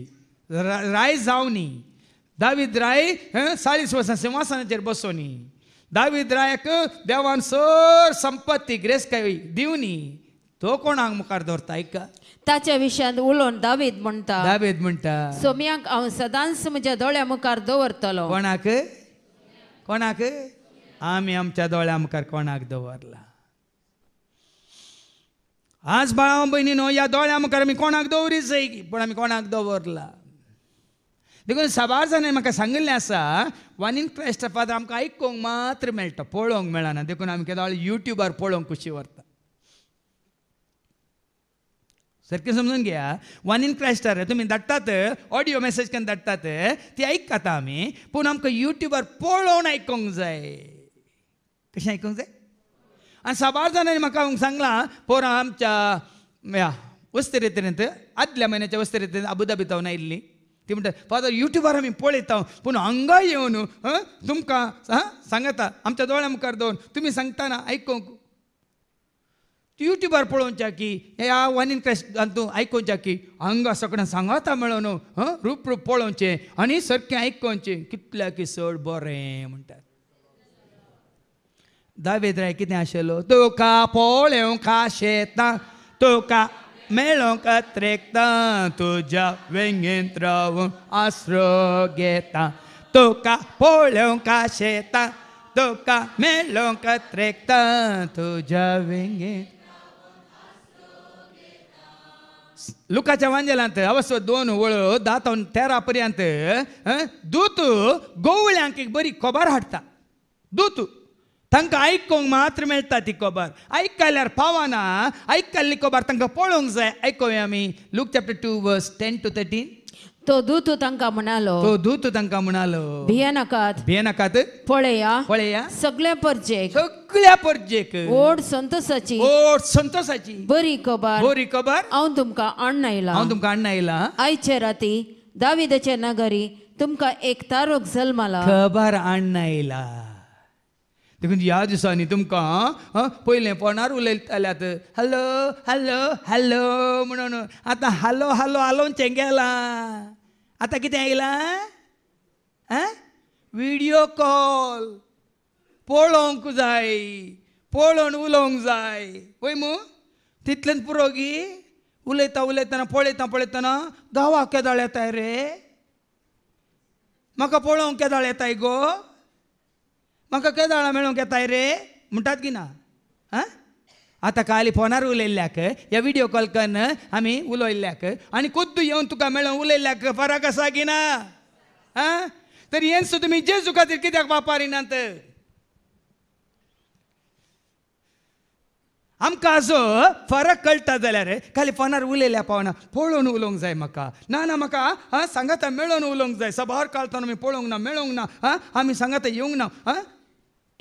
राय जावनी दावीद राय 40 वर्सां सिंहासनाचेर बसोनी दावीद रायाक देवान सर संपत्ती ग्रेस काय दिवनी तो कोणाक मुखार दवरता ऐका ताच्या विशयांत उलोवन दावीद म्हणटा सोम्याक हांव सदांच म्हज्या दोळ्या मुखार दवरतलो कोणाक आमी आमच्या दोळ्या मुखार कोणाक दवरला आज बाळा बहिणीनो या दोळ्या मुखार आमी कोणाक दवरी जाय पूण आमी कोणाक दवरला देखून साबार जाणांनी म्हाका सांगिल्लें आसा वन इन क्रायस्ट फादर आमकां आयकूंक मात्र मेळटा पळोवंक मेळना देखून आमी केदो युट्यूबार पळोवंक कशी व्हरता सारकें समजून घेया वन इन क्रायस्टार तुमी धाडटात ऑडियो मेसेज करून धाडटात ती आयकता आमी पूण आमकां युट्यूबार पळोवन आयकूंक जाय कशें आयकूंक जाय आनी साबार जाणांनी म्हाका सांगलां पोरां आमच्या वस्तिरेंत आदल्या म्हयन्याच्या वस्तिरेंत अबुधाबीत हांव आयिल्लीं ती म्हणटा फादर युट्यूबार आमी पळयता पूण हांगा येवन तुमकां सांगता आमच्या दोळ्या मुखार दवरून तुमी सांगतना आयकूंक युट्यूबार पळोवच्या की ह्या वन इन क्रायस्ट तूं आयकोवच्या की हांगा सगळ्यांक सांगाता मेळोन रूप पळोवचें आनी सारकें आयकोवचें कितल्याक चड बरें म्हणटात दावीद राय कितें आशिल्लो तुका पळोवंक आशेता तुका मेळोंक त्रेकता तुज्या वेंगेंत रावून आसरो घेता तुका पळोवंक आशेता तुका मेळोंक त्रेकता तुज्या वेंगेंत लुकाच्या वांजेलांत अवश्य 2:10-13 पर्यंत दूत गोवळ्यांक एक बरी खबर हाडटा दूत तांकां आयकूंक मात्र मेळटा ती खबर आयकल्यार पावना आयकल्ली खबर तांकां पळोवंक जाय आयकुया आमी लूक चॅप्टर 2 verse 10-13 तो दूत तांकां म्हणालो भियेनाकात पळया सगळ्या परजेक ओड संतोषाची बरी खबर हांव तुमकां हाडून आयला आयचे राती दाविदाचे नगरी तुमकां एक तारोक जल्माला खबर हाडून आयला देखून ह्या दिसांनी तुमकां पयलें फोनार उलयताल्यात हॅलो हॅलो हॅलो म्हणून आतां हालो हालो हालोवचें गेलां आतां कितें आयलां व्हिडियो कॉल पळोवंक जाय पळोवन उलोवंक जाय पळय मू तितलेंच पुरो गी उलयतना पळयतना गांवाक केदाळ येताय रे म्हाका पळोवंक केदाळ येताय गो म्हाका केदाळां मेळोवंक येताय रे म्हणटात की ना आतां काली फोनार उलयल्ल्याक ह्या व्हिडियो कॉल करून आमी उलयल्ल्याक आनी खुद्द येवन तुका मेळोवन उलयल्ल्याक फरक आसा की ना तर हें सुद्दां तुमी जेजू खातीर कित्याक वापरिनात आमकां हाजो फरक कळटा जाल्यार खाली फोनार उलयल्या पावना पळोवन उलोवंक जाय म्हाका ना म्हाका सांगाता मेळोवन उलोवंक जाय सबार काळताना आमी पळोवंक ना मेळोवंक ना आमी सांगाता येवंक ना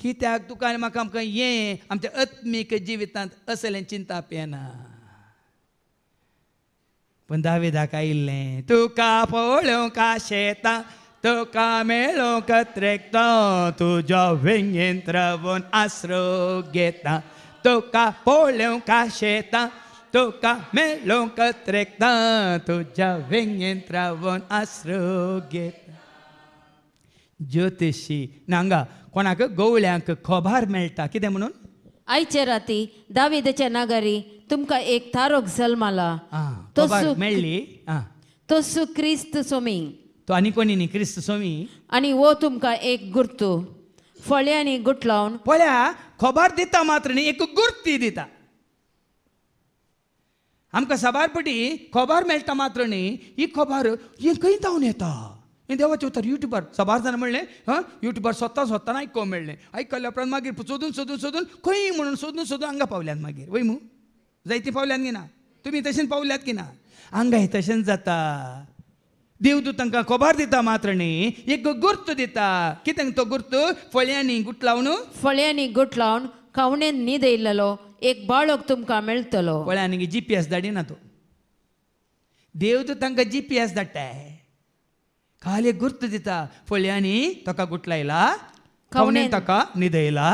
कित्याक तुका आनी म्हाका आमकां हें आमच्या आत्मीक जिवितांत असलें चिंता पेना पूण दाविदाक आयिल्लें तुका पळोवंक आशेता तुका मेळोवंक त्रेकता तुज्या वेंगेंत रावून आसरो घेता तुका पळोवंक आशेता तुका मेळोवंक त्रेकता तुज्या वेंगेंत रावून आसरो घेता ज्योतिशी नांगा कोणाक गवळ्यांक खबर मेळटा कितें म्हणून आयचे राती दाविदाच्या नगरी तुमकां एक तारोक जल्माला मेळ्ळी तो क्रिस्त सोमी तो आनी कोणी न्ही क्रिस्त सोमी आनी वो तुमकां एक गुर्तू फळ्यांनी गुट लावन पळया खबर दिता मात्र न्ही एक गुर्ती दिता आमकां साबारपटी खबर मेळटा मात्र न्ही ही खबर ही खंय जावन येता हें देवाचें उतर युट्यूबार साबार जाणां म्हणलें युट्यूबार सोदताना आयकोवंक मेळ्ळें आयकल्या उपरांत मागीर सोदून खंय म्हणून सोदून हांगा पावल्यात मागीर वय मू जायती पावल्यात की ना तुम्ही तशेंच पावल्यात की ना हांगा तशेंच जाता देवदूत तांकां खबर दिता मात्र न्ही एक गुर्त दिता कित्याक तो गुर्त फळ्यांनी गुट लावन फळ्यांनी गुट लावन खावणेन न्हीद येयल्लो एक बाळक तुमकां मेळटलो फळ्यांनी GPS धाडिना तो देवदूत तांकां GPS धाडटाय खाली एक गुर्त दिता फळ्यांनी ताका गुट लायला खावणेन ताका न्हीद येयला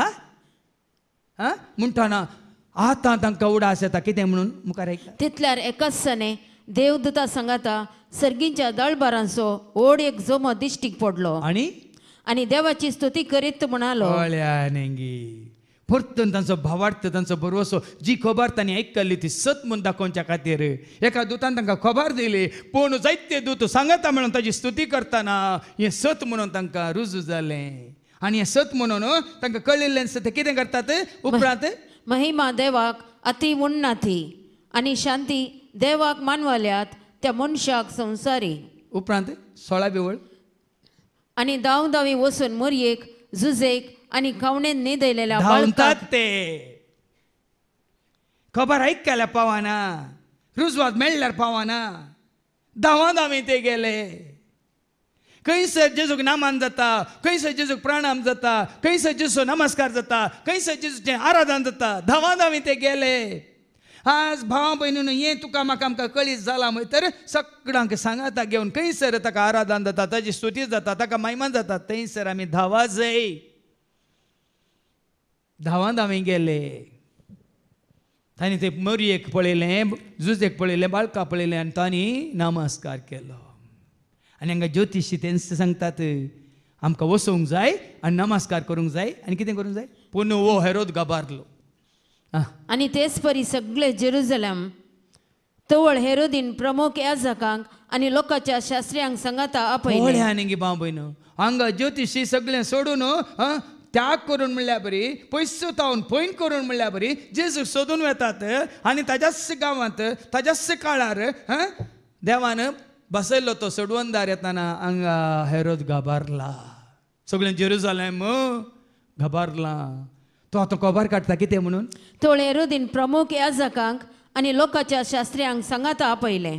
म्हणटाना आतां तांकां उडास येता कितें म्हणून मुखार ऐकला तितल्यार एकाच सणे देवदूता सांगाता सर्गींच्या दळबारांचो ओड एक जोमो दिश्टीक पडलो आनी देवाची स्तुती करीत म्हणालो फळ्यांनी परतून तांचो भावार्थ तांचो बरोवसो जी खबर तांणी आयकल्ली ती सत म्हूण दाखोवच्या खातीर एका दुतान तांकां खबर दिली पूण जायते दूत सांगता म्हणून ताची स्तुती करतना हें सत म्हणून तांकां रुजू जालें आनी हें सत म्हणून तांकां कळिल्लें ते कितें करतात उपरांत महिमा देवाक अति उन्नाथी आनी शांती देवाक मानवाल्यात त्या मनशाक संवसारी उपरांत 16वी ओळ आनी दावी वचून मोरयेक झुजेक आनी खावणेन न्हीद येयलेल्या धांवतात ते खबर आयकल्या पावना रुजवात मेळ्ळ्यार पावना धांवी ते गेले खंयसर जेजूक नामान जाता खंयसर जेजूक प्राणाम जाता खंयसर जेजूचो नमस्कार जाता खंयसर जेजूचें आराधन जाता धांवी ते गेले आज भाव भयणीन हें तुका म्हाका आमकां कळीत जाला म्हण तर सगळ्यांक सांगाता घेवन खंयसर ताका आराधन जाता ताची स्तुती जाता ताका महिमा जाता थंयसर आमी धांवा जाय धांवी गेले तांणी ते मोरयेक पळयलें झुजेक पळयलें बाळका पळयलें आनी तांणी नमस्कार केलो आनी हांगा ज्योतिशी तेंच सांगतात आमकां वचोंक जाय आनी नमस्कार करूंक जाय आनी कितें करूंक जाय पूण वो हेरोद गाबारलो आनी तेच परी सगळे जेरुजलेम तवळ हेरोदीन प्रमुख याजकांक आनी लोकांच्या शास्त्र्यांक सांगाता आपयले आनी भाव भयण हांगा ज्योतिशी सगळें सोडून त्याग करून म्हणल्यार बरी पयसो तावन पयन करून म्हणल्यार बरी जेजूक सोदून वेतात आनी ताच्याच गांवांत ताच्याच काळार देवान बसयल्लो तो सोडवनदार येताना हांगा हेरोद गाबारला सगळें जेरुजालेम गाबारला तो आतां खबर काडटा कितें म्हणून तवळ हेरोदीन प्रमुख याजकांक आनी लोकांच्या शास्त्र्यांक सांगाता आपयले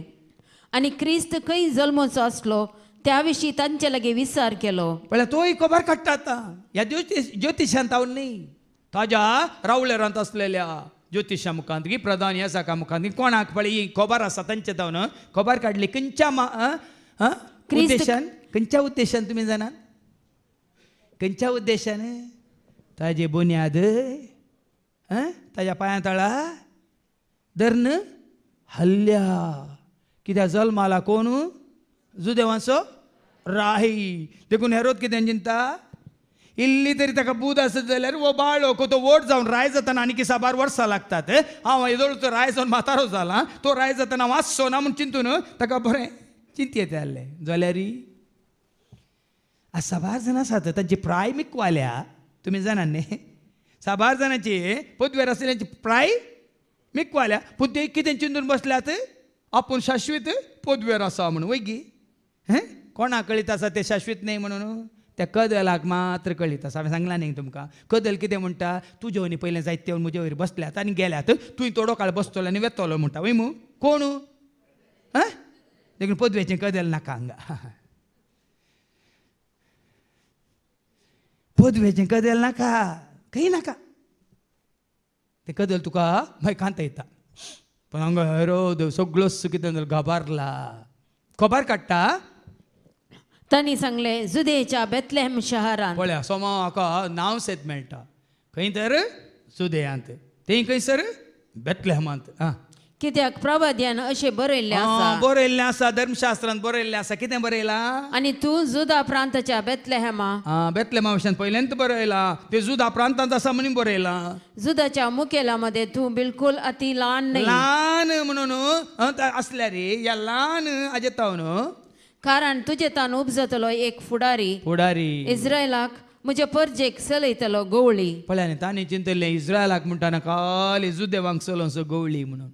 आनी क्रिस्त खंय जल्मोचो आसलो त्या विशीं तांचे लागीं विचार केलो पळय तोय खबर काडटा आतां ह्या ज्योतिशांत हांव न्ही ताज्या रावळेरांत असलेल्या ज्योतिशा मुखांत की प्रधान याजका मुखांत कोणाक पळय ही खबर आसा तांचे तावन खबर काडली खंयच्या उद्देशान खंयच्या उद्देशान तुमी जाणात खंयच्या उद्देशान ताजे बुन्याद ताज्या पांया तळा धर्न हल्ल्या कित्याक जल्माला कोण जुदेवांचो राही देखून हेरोद कितें चिंता इल्ली तरी ताका बूद आसत जाल्यार वो बाळो तो वोट जावन राय जाताना आनी 7 वर्सां लागतात हांव येदोळ तो राय जावन म्हातारो जाला तो राय जाताना वाचचो ना म्हूण चिंतून ताका बरें चिंत येता आहलें जाल्यार 7 जाणां आसात तांची प्राय मिकवाल्या तुमी जाणात न्ही 7 जाणांची पदवेर आसलेल्यांची प्राय मिकवाल्या पूण ते कितें चिंतून बसल्यात आपूण शाश्वीत पदवेर आसा म्हणून वैगी कोणाक कळीत आसा ते शाश्वीत न्ही म्हणून त्या कदलाक मात्र कळीत आसा हांवें सांगलां न्ही तुमकां कदल कितें म्हणटा तुजे वनी पयलें जायते येवन म्हजे वयर बसल्यात आनी गेल्यात तुवें थोडो काळ बसतलो आनी वेतलो म्हणटा वय मू कोण देखून पदवेचें कदल नाका हांगा पदवेचें कदल नाका खंय नाका तें कदल तुका मागीर कांता येता पण हांगा हेरोद सगळो कितें गाबारला खबर काडटा तांणी सांगले जुदेच्या बेतलेहम शहरांत पळया सोमा हाका नांव सेत मेळटा खंय तर जुदेयांत तें खंयसर बेतलेहमांत कित्याक प्रवाद्यान अशें बरयल्लें आसा बरयल्लें आसा धर्मशास्त्रांत बरयल्लें आसा कितें बरयलां आनी तूं जुदा प्रांताच्या बेतलेहमा बेतलेहमा विशयान पयल्यांत बरयलां ते जुदा प्रांतांत आसा म्हणून बरयलां जुदाच्या मुखेलामध्ये तूं बिलकुल अति ल्हान न्ही ल्हान म्हणून आसल्यार ह्या ल्हान हाजे तावन कारण तुजे तान उपजतलो एक फुडारी इस्रायलाक म्हजे परजेक चलयतलो गवळी पळय तांणी चिंतलें इस्रायलाक म्हणटाना खाली जुदेवांक चलोवचो गवळी म्हणून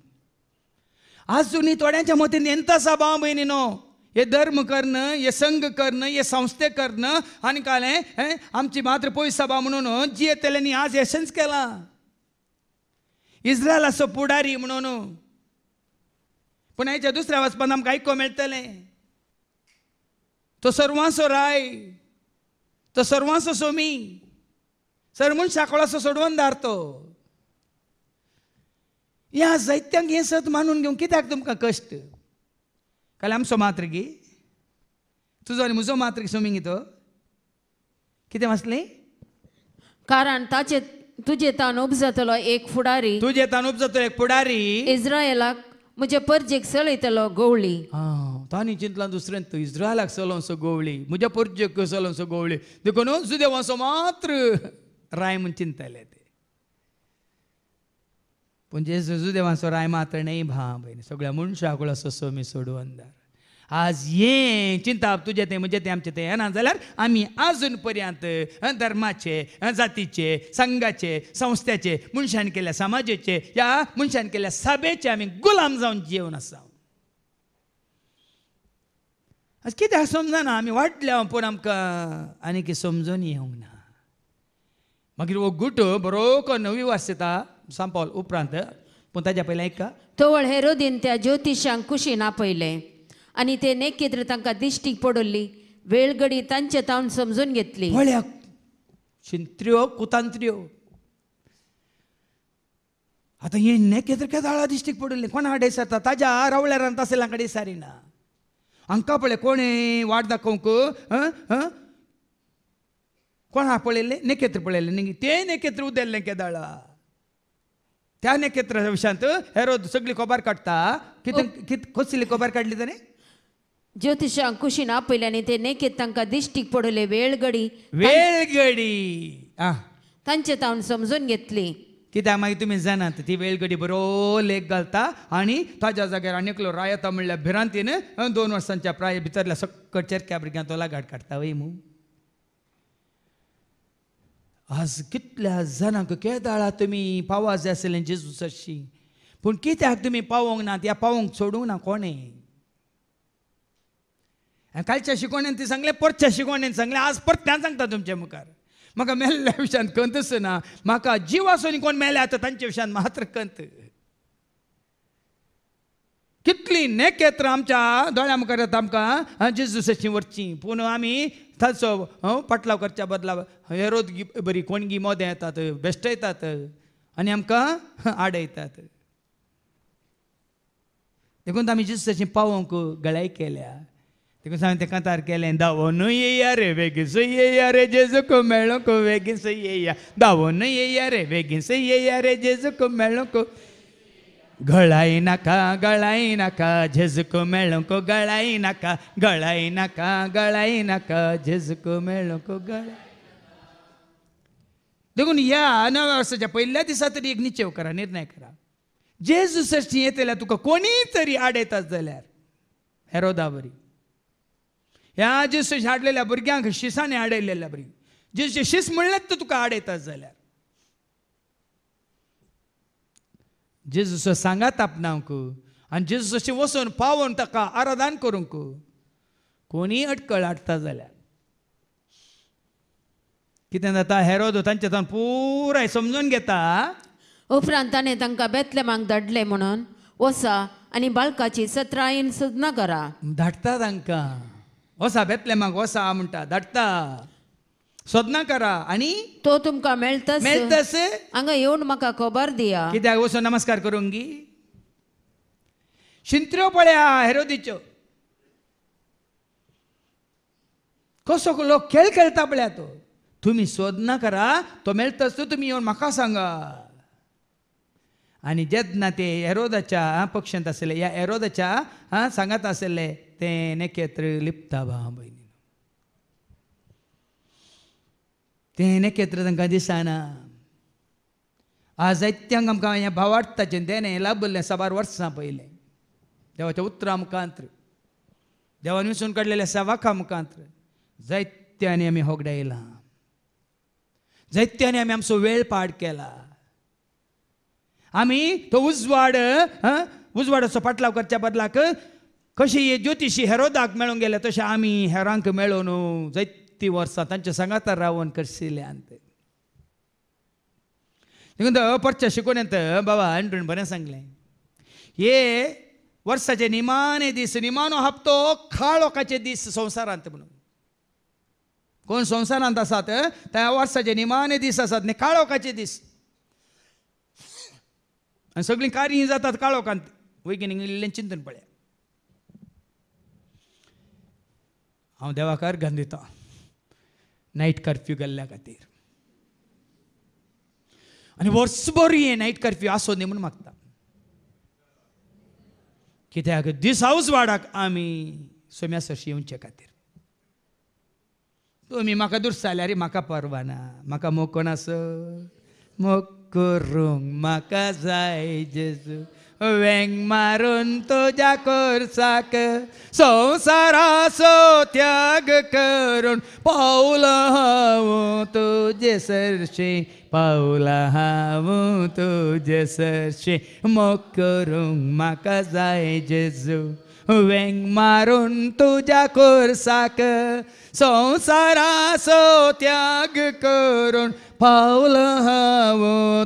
आजूनय थोड्यांच्या मतीन एंत आसा भाव भयणीनो हे धर्म कर्ण हे संघ कर्ण हे संस्थे कर्ण आनी कालें आमची मात्र पयस सभा म्हणून जी तेल्यांनी आज यशंच केलां इस्रायल असो पुढारी म्हणून. पण याच्या दुसऱ्या वचपान आमकां आयको मेळटलें तो सर्वांचो राय, तो सर्वांचो सोमी, सर्व शाकोळाचो सोडवणदार तो. ह्या जायत्यांक हें सत मानून घेवन कित्याक तुमकां कश्ट? काल आमचो मात्र गी तुजो आनी म्हजो मात्र सोमी तो कितें वाचलें? कारण ताचे तुजे तान उपजतलो एक फुडारी, तुजे तान उपजतो एक पुढारी इस्रायलाक म्हजे परजेक चलयतलो गवळी. तांणी चिंतलां दुसऱ्यान तूं इस्रायलाक चलोवचो गवळी, म्हज्या परजेक चलोवचो गवळी देखून सुदेवाचो मात्र राय म्हूण चिंतले ते. पूण जेजू सुदेवाचो राय मात्र न्ही भयणी, सगळ्या मनशाक असो सोमी सोडवणदार. आज हे चिंताप तुजें तें म्हजें तें आमचें तें येना जाल्यार आमी आजून पर्यंत धर्माचे, जातीचे, संघाचे, संस्थाचे, मनशान केल्या समाजाचे, ह्या मनशान केल्या सभेचे आमी गुलाम जावन जेवन आसा. आज कित्याक समजना आमी वाटल्या पूण आमकां आनी कितें समजून येवंक ना. मागीर हो गुट बरो नवी वाचता सांपावल उपरांत, पूण ताच्या पयलीं आयका. तवळ हेरोदीन त्या ज्योतिशांक कुशीन आपयले आनी ते नेकेत्र तांकां दिश्टीक पडल्ली वेळगडी तांचे तावन समजून घेतली. पळयाक शिंत्र्यो कुतांत्र्यो आतां हे नेकेत्र केदाळा दिश्टीक पडल्ली कोणा कडेन सरता? ताज्या रावळ्यारांत आसलेल्या कडेन सारिना. हांकां पळय कोणें वाट दाखोवंक कोणा पळयल्लें? नेकेत्र पळयल्लें न्ही. ते नेकेत्र उदेल्लें केदाळा. त्या नेकेत्रा विशांत हेरोद सगळी खबर काडटा. कितें कसली खबर काडली ताणें? ज्योतिशांक कुशीन आपयले आनी ते नेकेत तांकां दिश्टीक पडले वेळगडी तांचे तावन समजून घेतली. कित्याक मागीर तुमी जाणात ती वेळगडी बरो लेख घालता आनी ताज्या जाग्यार आनी एकलो राय येता म्हणल्यार भिरांतीन 2 वर्सांच्या प्राय भितरल्या सकट चेरक्या भुरग्यांक तो लागाड काडटा वय मू. आज कितल्या जाणांक केदाळा तुमी पावोवा जाय आसलें जेजू सरशी, पूण कित्याक तुमी पावोवंक ना? त्या पावोवंक सोडूंक ना कोणें. कालच्या शिकवणेन ती सांगलें, परच्या शिकवणेन सांगलें, आज परत्यान सांगता तुमच्या मुखार. म्हाका मेल्ल्या विशयान कंतच ना, म्हाका जीव आसून कोण मेले आतां तांच्या विशयान मात्र कंत. कितली नेकेत्र आमच्या दोळ्या मुखार येता आमकां जेजू सरशी वरची, पूण आमी ताचो पटलाव करच्या बदला हेरोद बरी कोणगी मोदें येतात, बेश्टयतात आनी आमकां आडयतात. देखून आमी जेजू सरशी पावोवंक गळाय केल्या. देखून हांवें तें कांतार केलें, धांवून येया रे बेगीन येया रे जेजूक मेळूंक बेगीन येया, धांवून येया रे बेगीन येया रे जेजूक मेळूंक. गळाय नाका जेजूक मेळूंक गळाय नाका, गळाय नाका जेजूक मेळूंक गळाय. देखून ह्या नव्या वर्साच्या पयल्या दिसा तरी एक निश्चय करा, निर्णय करा. जेजू सरशी येत जाल्यार तुका कोणी तरी आडयतात जाल्यार हेरोदा बरी, ह्या जेजू हाडलेल्या भुरग्यांक शिसांनी आडयलेल्या भुरगीं, जेजूचे शिस म्हणलेच तर तुका आडयतात जाल्यार जेजूचो सांगात आपणावंक आनी जेजूचे वचून पावोवन ताका आराधन करूंक कोणी अडकळ हाडटा जाल्यार कितें जाता? हेरोद तांचे तान पुराय समजून घेता. उपरांत ताणें तांकां बेतलेमाक धाडले म्हणून वसा आनी बाळकाची 17 सदना करा. धाडटा तांकां, वसा बेतलेमाक वसा म्हणटा, धाडटा, सदना करा आनी तो तुमकां मेळटस हांगा येवन म्हाका खबर दिया. कित्याक वचून नमस्कार करूंक गी. शिंत्र्यो पळया हेरोदीच्यो कसो लोक खेळ खेळटा पळया. तो तुमी सोदना करा, तो मेळटस तुमी येवन म्हाका सांगा. आनी जेन्ना ते हेरोदाच्या पक्षांत आसले, ह्या हेरोदाच्या सांगात आसले ते नेकेत्र लिपता भाव भयणी, ते नेकेत्र तांकां दिसना. आज जायत्यांक आमकां हें भावार्थाचें देणें लाभलें 7 वर्सां पयलें देवाच्या उतरां मुखांत्र, देवान विसरून काडलेल्या सेवाकां मुखांत्र जायत्यांनी आमी होगडायलां, जायत्यांनी आमी आमचो वेळ पाड केला. आमी तो उजवाडाचो पाटलाव करच्या बदलाक कशी हे ज्योतिशी हेरोदाक मेळूंक गेले तशें आमी हेरांक मेळोवन जायतीं वर्सां तांच्या सांगातार रावन करशिल्ल्यांत देखून परच्या शिकून येतं बाबा आणून बरें सांगलें हे वर्साचे निमाणे दीस निमाणो हप्तो खाळोकाचे दीस संवसारांत म्हणून कोण संवसारांत आसात त्या वर्साचे निमाणे दीस आसात न्ही काळोखाचे दीस आनी सगळीं कार्य जातात काळोखांत वैगिनीक इल्लें चिंतन पळया हांव देवाक अर्घान दितां नायट कर्फ्यू घाल्ल्या खातीर आनी वर्सभर हे नायट कर्फ्यू आसो न्ही म्हणून मागता कित्याक दिसावच वाडाक आमी सोम्या सरशी येवचे खातीर तुमी म्हाका दुर्स जाल्यार म्हाका परवा ना म्हाका मोग आस मोग करूंक म्हाका जाय जेजू वेंग मारून तुज्या कोर्साक संवसाराचो त्याग करून पावलां हांव तुजे सरशी पावलां हांव तुजे सरशी मोग करूंक म्हाका जाय जेजू वेंग मारून तुज्या कोर्साक संवसाराचो त्याग करून पावलां हांव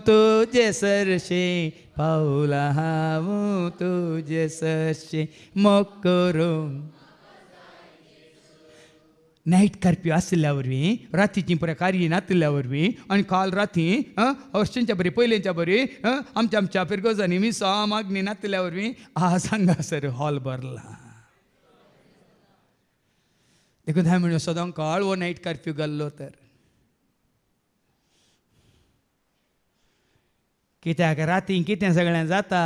तुजे सरशी पावलां हांव तुजे सरशी मोग करूंक नायट कर्फ्यू आसल्या वरवीं रातीची पुराय कार्य नासल्या वरवीं आनी काल राती हरशींच्या बरी पयलेंच्या बरी आमच्या पिरगोजांनी मिसा मागणी नासल्या वरवीं आज हांगासर हॉल भरला देखून हांवें म्हणून सदां काळ हो नायट कर्फ्यू घाल्लो तर कित्याक राती कितें सगळें जाता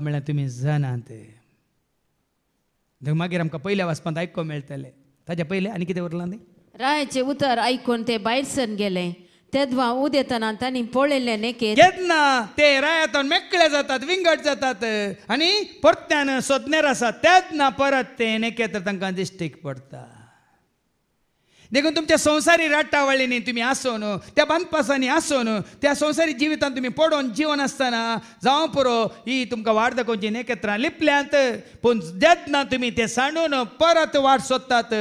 म्हळ्यार तुमी जाणात मागीर आमकां पयल्या वाचपांत आयकूंक मेळटलें ताच्या पयलें आनी कितें उरलां न्ही रायाचे उतर आयकून ते भायर सर गेले तेदवा उदेतना तांणी पळयल्ले नेकेत केन्ना ते रायातून मेकळे जातात विंगड जातात आनी परत्यान सोदनेर आसात तेन्ना परत ते नेकेत्र तांकां दिश्टीक पडटा देखून तुमच्या संवसारी राट्टावळींनी तुमी आसून त्या बांदपासांनी आसून त्या संवसारी जिवितांत तुमी पडोवन जीवन आसतना जावं पुरो ही तुमकां वाट दाखोवची नेकेत्रां लिपल्यांत पूण जेन्ना तुमी ते सांडून परत वाट सोदतात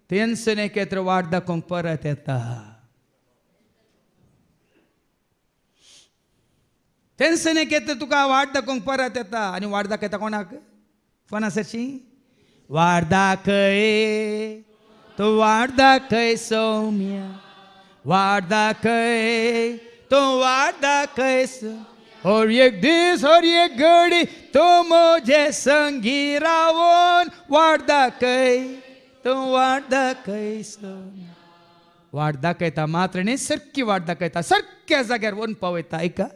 तेंच नेकेत्र वाट दाखोवंक परत येता तेंच नेकेत्र तुका वाट दाखोवंक परत येता आनी वाट दाखयता कोणाक कोणासरशी वाट दाखय तो वाट दाखय सौम्या वाट दाखय तो वाट दाखय हर एक दीस हर एक घडी तो म्हजे संगी रावून वाट दाखय तो वाट दाखय सौम्या वाट दाखयता मात्र न्ही सारकी वाट दाखयता सारक्या जाग्यार व्हरून पावयता ऐका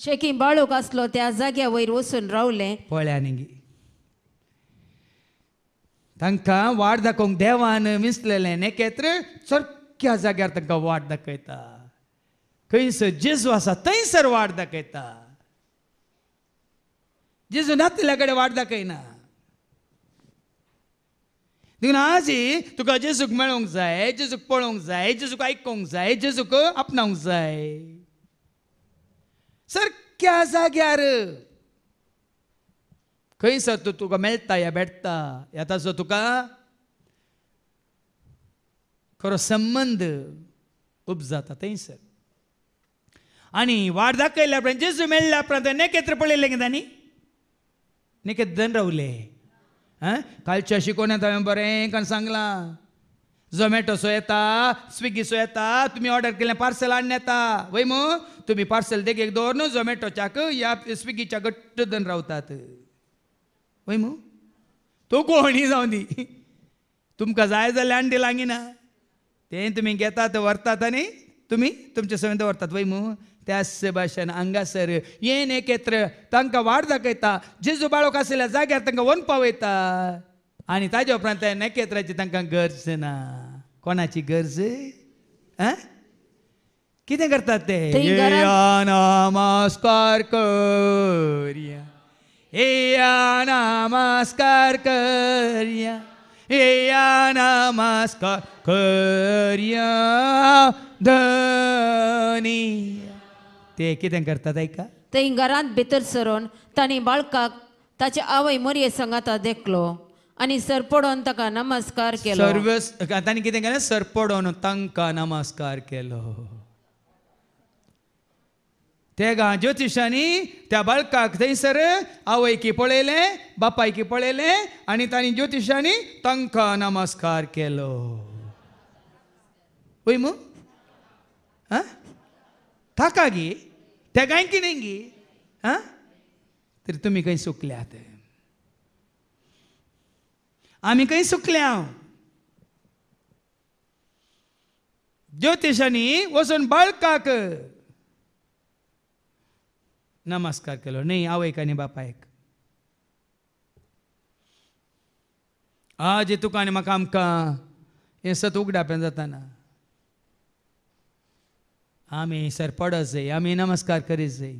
शेकी बाळूक आसलो त्या जाग्या वयर वचून रावले पळया न्ही तांकां वाट दाखोवंक देवान विसलेलें नेकेत्र सारक्या जाग्यार तांकां वाट दाखयता खंयसर जेजू आसा थंयसर वाट दाखयता जेजू नासलेल्या कडेन वाट दाखयना देखून आजी तुका जेजूक मेळोंक जाय जेजूक पळोवंक जाय जेजूक आयकूंक जाय जेजूक आपणावंक जाय सारक्या जाग्यार खंयसर तुका मेळटा या भेटता ह्या ताचो तुका खरो संबंद उपजाता थंयसर आनी वाट दाखयल्या उपरांत जेजू मेळ्ळ्या उपरांत नेकेत्र पळयलें कितें न्ही नेकेत्र धन रावले कालच्या शिकोवण्यात हांवें बरें करून सांगलां झोमॅटोचो येता स्विगीचो येता तुमी ऑर्डर केल्लें पार्सल हाडून येता वय मू तुमी पार्सल देगेक दवरून झोमॅटोच्याक या स्विगीच्या घट्ट धन रावतात वय मू तो कोणी जावं दी तुमकां जाय जाल्यार अंडी लागिना तें तुमी घेतात व्हरतात आनी तुमी तुमचे सवय दवरतात वय मू त्याच भाशेन हांगासर हे नेकेत्र तांकां वाट दाखयता जेजू बाळोक आसलेल्या जाग्यार तांकां व्हरून पावयता आनी ताजे उपरांत नेकेत्राची तांकां गरज ना कोणाची गरज कितें करतात ते नमस्कार करया या नमस्कार करया या नमस्कार करया धनी ते कितें करतात ऐका थंय घरांत भितर सरून तांणी बाळकाक ताचे आवय मोरये सांगाता देखलो आनी सरपडोन ताका नमस्कार केलो सर्वस तांणी कितें केलें सरपडोन तांकां नमस्कार केलो तेगा ज्योतिशांनी त्या बाळकाक थंयसर आवयकी पळयले बापायकी पळयले आनी तांणी ज्योतिशांनी तांकां नमस्कार केलो. वय मू हां ताका गी त्या गायकी न्ही गी हां तर तुमी खंय सुकल्यात आमी खंय सुकल्या. ज्योतिशांनी वचून बाळकाक नमस्कार केलो न्ही आवयक आनी बापायक. आज तुका आनी म्हाका आमकां हें सत उगडाप्यान जाताना आमी सर पडत जाय आमी नमस्कार करीत जाय.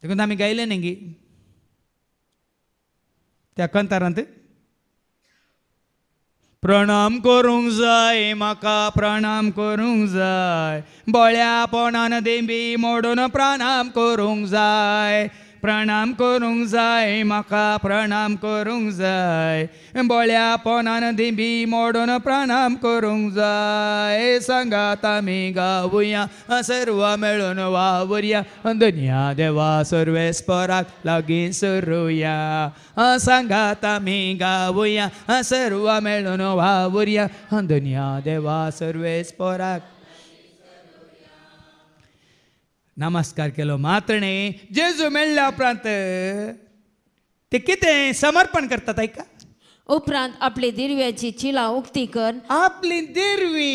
देखून आमी गायले न्ही गी त्या कंतारांत प्रणाम करूंक जाय म्हाका प्रणाम करूंक जाय बोळ्यापणान देंबी मोडून प्रणाम करूंक जाय प्रणाम करूंक जाय म्हाका प्रणाम करूंक जाय बोळ्यापणान देंबी मोडून प्रणाम करूंक जाय. सांगात आमी गावुया सर्व मेळून वावुरया दुनिया देवा सर्वेस्पराक लागीं सरुया. सांगात आमी गावुया सर्व मेळून वावुरया दुनिया देवा सर्वेस्पराक. नमस्कार केलो मात्र न्ही जेजू मेळ्ळ्या उपरांत ते कितें समर्पण करतात ऐका. उपरांत आपली दिरव्याची चिलां उक्ती कर. आपली दिरवी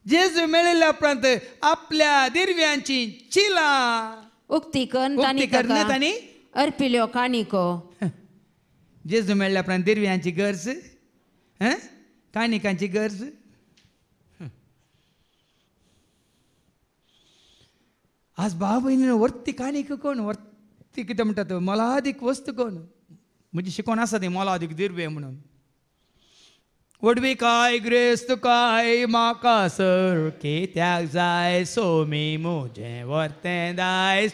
जेजू मेळिल्ल्या उपरांत आपल्या दिरव्यांची चिलां उक्ती कर तांणी ताका अर्पिल्यो काणिको. जेजू मेळ्ळ्या उपरांत दिरव्यांची गरज काणिकांची गरज. आज भाव भयणीन वर्ती काणीक कोण वर्ती कितें म्हणटात मोलादीक वस्त कोण म्हजी शिकोवन आसा ती मोलादीक दिरवे म्हणून. वडवी काय ग्रेस्त काय म्हाका सर कित्याक जाय सोमी म्हजें वर्तें दायज.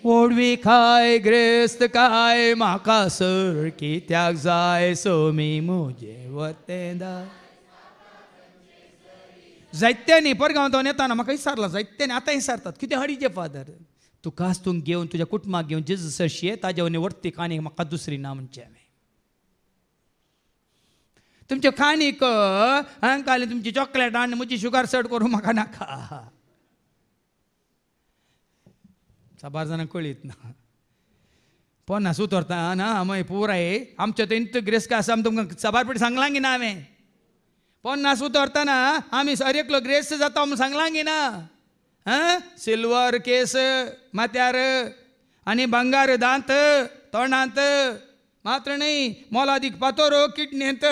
वडवी काय ग्रेस्त काय म्हाका सर कित्याक जाय सोमी म्हजें वर्तें दायज. जायत्यांनी परगांवांतून येताना म्हाका विचारला जायत्यांनी आतां विचारतात कितें हाडीचे फादर तूं कास्तूंक घेवन तुज्या कुटुंबाक घेवन जेजू सरशी ताजे वनी वर्ती काणीक म्हाका दुसरी ना म्हणचे हांवें. तुमचे काणीक हांकां तुमची चॉकलेट आनी म्हजी शुगर चड करूं म्हाका नाका. साबार जाणांक कळीत ना 50 उतरता ना मागीर पुराय आमचे तो इंत ग्रेस्क आसा आमी तुमकां साबार पेटी सांगलां गी ना हांवें. 50 उतरतना आमी एकलो ग्रेस जाता म्हूण सांगलां गी ना. सिल्वर केस माथ्यार आनी भांगार दांत तोंडांत मात्र न्ही मोलादीक पातोर किडणेंत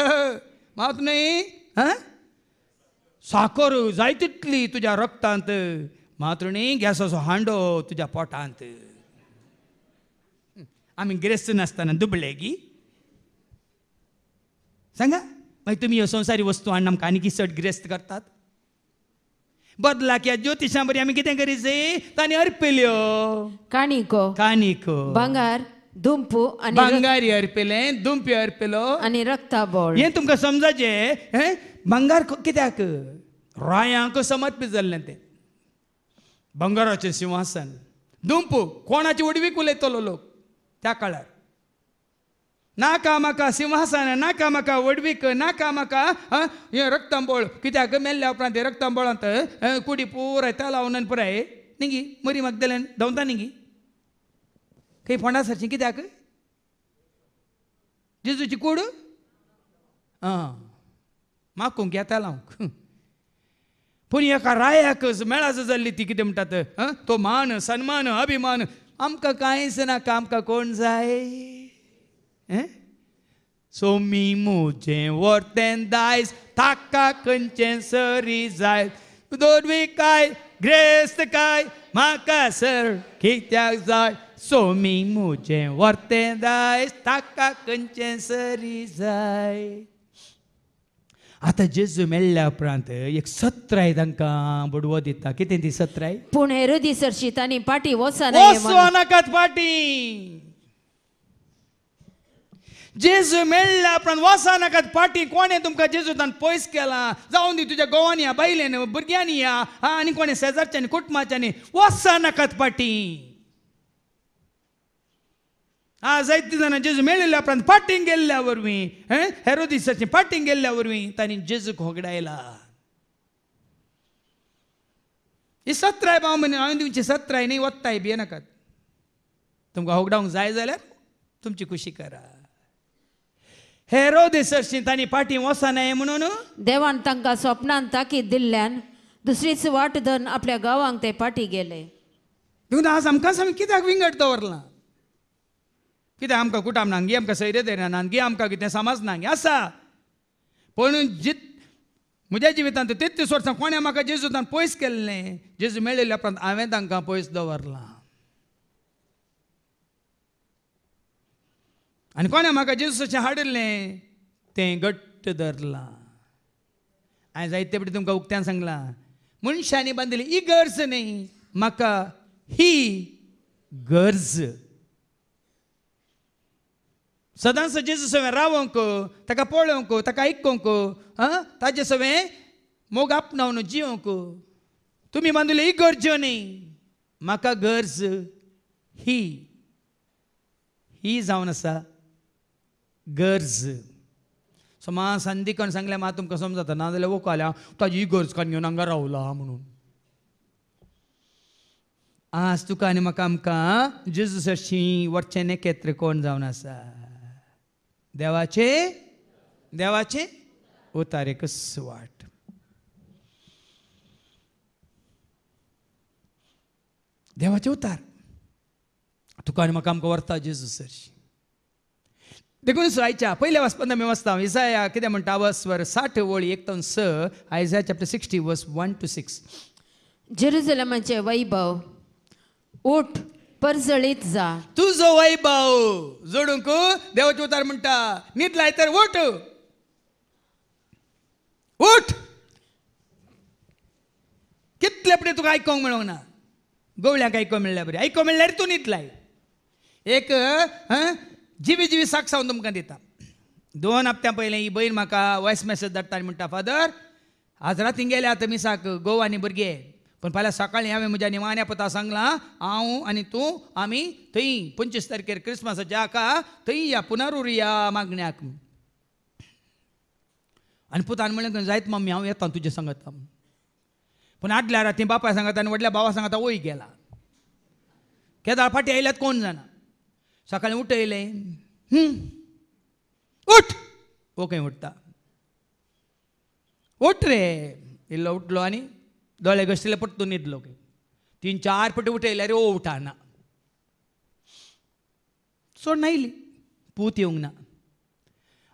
मात्र न्ही साखर जाय तितली तुज्या रक्तांत मात्र न्ही गॅसाचो हांडो तुज्या पोटांत. आमी ग्रेस्त नासतना दुबळे गी सांगा. मागीर तुमी ह्यो संवसारी वस्तू हाडून आमकां आनी चड ग्रेस्त करतात. बदलाक ह्या ज्योतिशां बरी आमी कितें करीत जाय तांणी अर्पिल्यो काणिको काणिको भांगार दुंपू आनी भांगारी अर्पिलें दुंपी अर्पिलो आनी रक्ताबोळ. हें तुमकां समजाचें भांगार कित्याक रायांक समर्पीत जाल्लें तें भांगाराचें सिंहासन. दुंपू कोणाची उडवीक उलयतलो लोक त्या काळार. नाका म्हाका सिंहासन नाका म्हाका वडवीक नाका म्हाका हें रक्तांबोळ कित्याक मेल्ल्या उपरांत रक्तांबोळांत कुडी पुराय त्या लावन पुराय न्ही गी मरी म्हाका दिल्यान धांवता न्ही गी खंय फोंडा सरचीं कित्याक जेजूची कूड मागूंक येता लावंक. पूण एका रायाक मेळाज जाल्ली ती कितें म्हणटात तो मान सन्मान अभिमान आमकां कांयच नाका आमकां कोण जाय. सोमी म्हजें वर्तें दायज ताका खंयचें सरी जाय. दोरवी काय ग्रेस्त काय म्हाका सर कित्याक जाय सोमी म्हजें वर्तें दायज ताका खंयचें सरी जाय. आतां जेजू मेळ्ळ्या उपरांत एक सत्राय तांकां बडवो दिता. कितें ती सत्राय पूण हेरोदीसरशी तांणी पाटी वचनाकात पाटी. जेजू मेळ्ळा उपरांत वसा नाकात फाटी कोणे तुमकां जेजूतान पयस केला जावन दी तुज्या गोवांनी या बायलेन भुरग्यांनी या आनी कोणे शेजारच्यांनी कुटुंबाच्यांनी वसा नाकात फाटी जायती जाणां जेजू मेळिल्ल्या उपरांत फाटींग गेल्ल्या वरवीं हेरोदिसाची फाटींग गेल्ल्या वरवीं तांणी जेजूक होगडायला ही सत्राय भाव म्हणे हांवें तुमची सत्राय न्ही वत्ताय बी नाकात तुमकां होगडावंक जाय जाल्यार तुमची खुशी करा हेरोदेसाची तांणी फाटीं वचनाय म्हणून देवान तांकां स्वप्नांत ताकीद दिल्ल्यान दुसरीच वाट धरून आपल्या गांवांक ते फाटी गेले देखून आज आमकां आमी कित्याक विंगड दवरलां कित्याक आमकां कुटाम नांगी आमकां सैर्य धैर्य नांगी आमकां कितें समाज नांगी आसा पूण म्हज्या जिवितांत 33 वर्सां कोणें म्हाका जेजूतान पयस केल्लें जेजू मेळिल्ल्या उपरांत हांवें तांकां पयस दवरलां आनी कोणें म्हाका जेजूसाचें हाडिल्लें तें घट्ट धरलां हांवें जायते फावटी तुमकां उक्त्यान सांगलां मनशांनी बांदिल्ली ही गरज न्ही म्हाका ही गरज सदांच जेजू सवें रावंक ताका पळोवंक ताका आयकूंक ताजे सवें मोग आपणावन जिवंक तुमी बांदिल्ल्यो ही गरज्यो न्ही म्हाका गरज ही जावन आसा गरज सो मा संदीकण सांगलें मा तुमकां समजता ना जाल्यार वकाल्या ताजी ही गरज काडून घेवन हांगा रावला म्हणून आज तुका आनी म्हाका आमकां जेजूसाची वरचें नेकेत्र कोण जावन आसा देवाचे उतारेक सुवाट देवाचे उतार तुका आनी म्हाका आमकां व्हरता जेजूसाची देखून आयच्या पयल्या वाचपांत आमी वाचता इसाया कितें म्हणटा वर्सवर 60 वळी 1 ते 6 आयसाया चॅप्टर 60 वर्स 1 to 6 जेरुसलेमाचे वैभव उठ परजळीत जा तुजो वैभव जोडूंक देवाचे उतार म्हणटा न्हीद लाय तर उठ उठ कितले फुडें तुका आयकोंक मेळोंक ना गवळ्याक आयकोंक मेळ्ळ्या बरें आयकोंक मेळ्ळ्यार तूं न्हीद लाय एक जिवी साक सावन तुमकां दिता 2 हप्त्यां पयलें ही भयण म्हाका वॉयस मेसेज धाडटा आनी म्हणटा फादर आज राती गेले आतां मिसाक गोवा आनी भुरगे पण फाल्यां सकाळीं हांवें म्हज्या निमाण्या पुता सांगलां हांव आनी तूं आमी थंय 25 तारखेर क्रिस्मसाच्या हाका थंय या पुनरूर या मागण्याक आनी पुतान म्हणलें जायत मम्मी हांव येता तुजे सांगता पूण आदल्या राती बापाय सांगता आनी व्हडल्या भावा सांगता वय गेला केदार फाटी आयल्यात कोण जाणा सकाळीं उठयलें उठ ओके उठता उठ रे इल्लो उठलो आनी दोळे घसले पट्टू न्हिदलो 3-4 फावटी उठयल्यार ओ उठाना सोड नायली पूत येवंक ना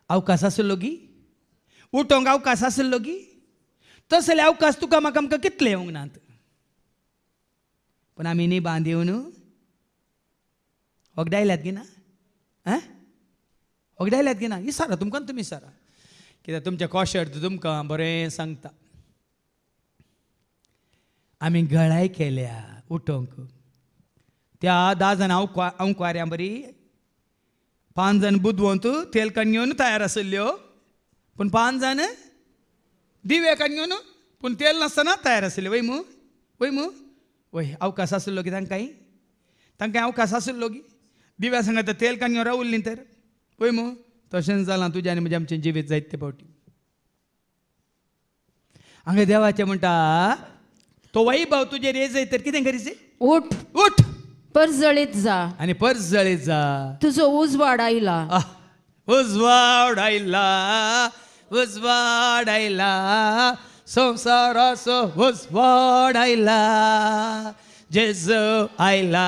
अवकाश आसलो गी उठोंक अवकाश आसलो गी तसले अवकाश तुका म्हाका आमकां कितले येवंक नात पूण आमी न्ही बांदिवन वगडायल्यात गी ना वगडायल्यात गी ना विचारा तुमकां तुमी विचारा कित्याक तुमच्या कॉशर्ट तुमकां बरें सांगता आमी गळाय केल्या उठोंक त्या 10 जाण अंकवाऱ्या बरी 5 जाण बुदवंत तेल काडून घेवन तयार आसल्ल्यो पूण 5 जाण दिवे काडून घेवन पूण तेल नासतना तयार आसल्ल्यो वय वय अवकाश आसलो की तांकां अवकाश आसलो की दिव्या सांगता तेल काडून घेवन रावल्लीं तर वय तशेंच जालां तुजें आनी म्हजें आमचें जिवीत जायते फावटी हांगा देवाचें म्हणटा तो वैभव तुजेर येजय तर कितें करीचे उठ उठ परजळीत जा आनी परजळीत जा तुजो उजवाड आयला उजवाड आयला संवसाराचो उजवाड आयला जेजू आयला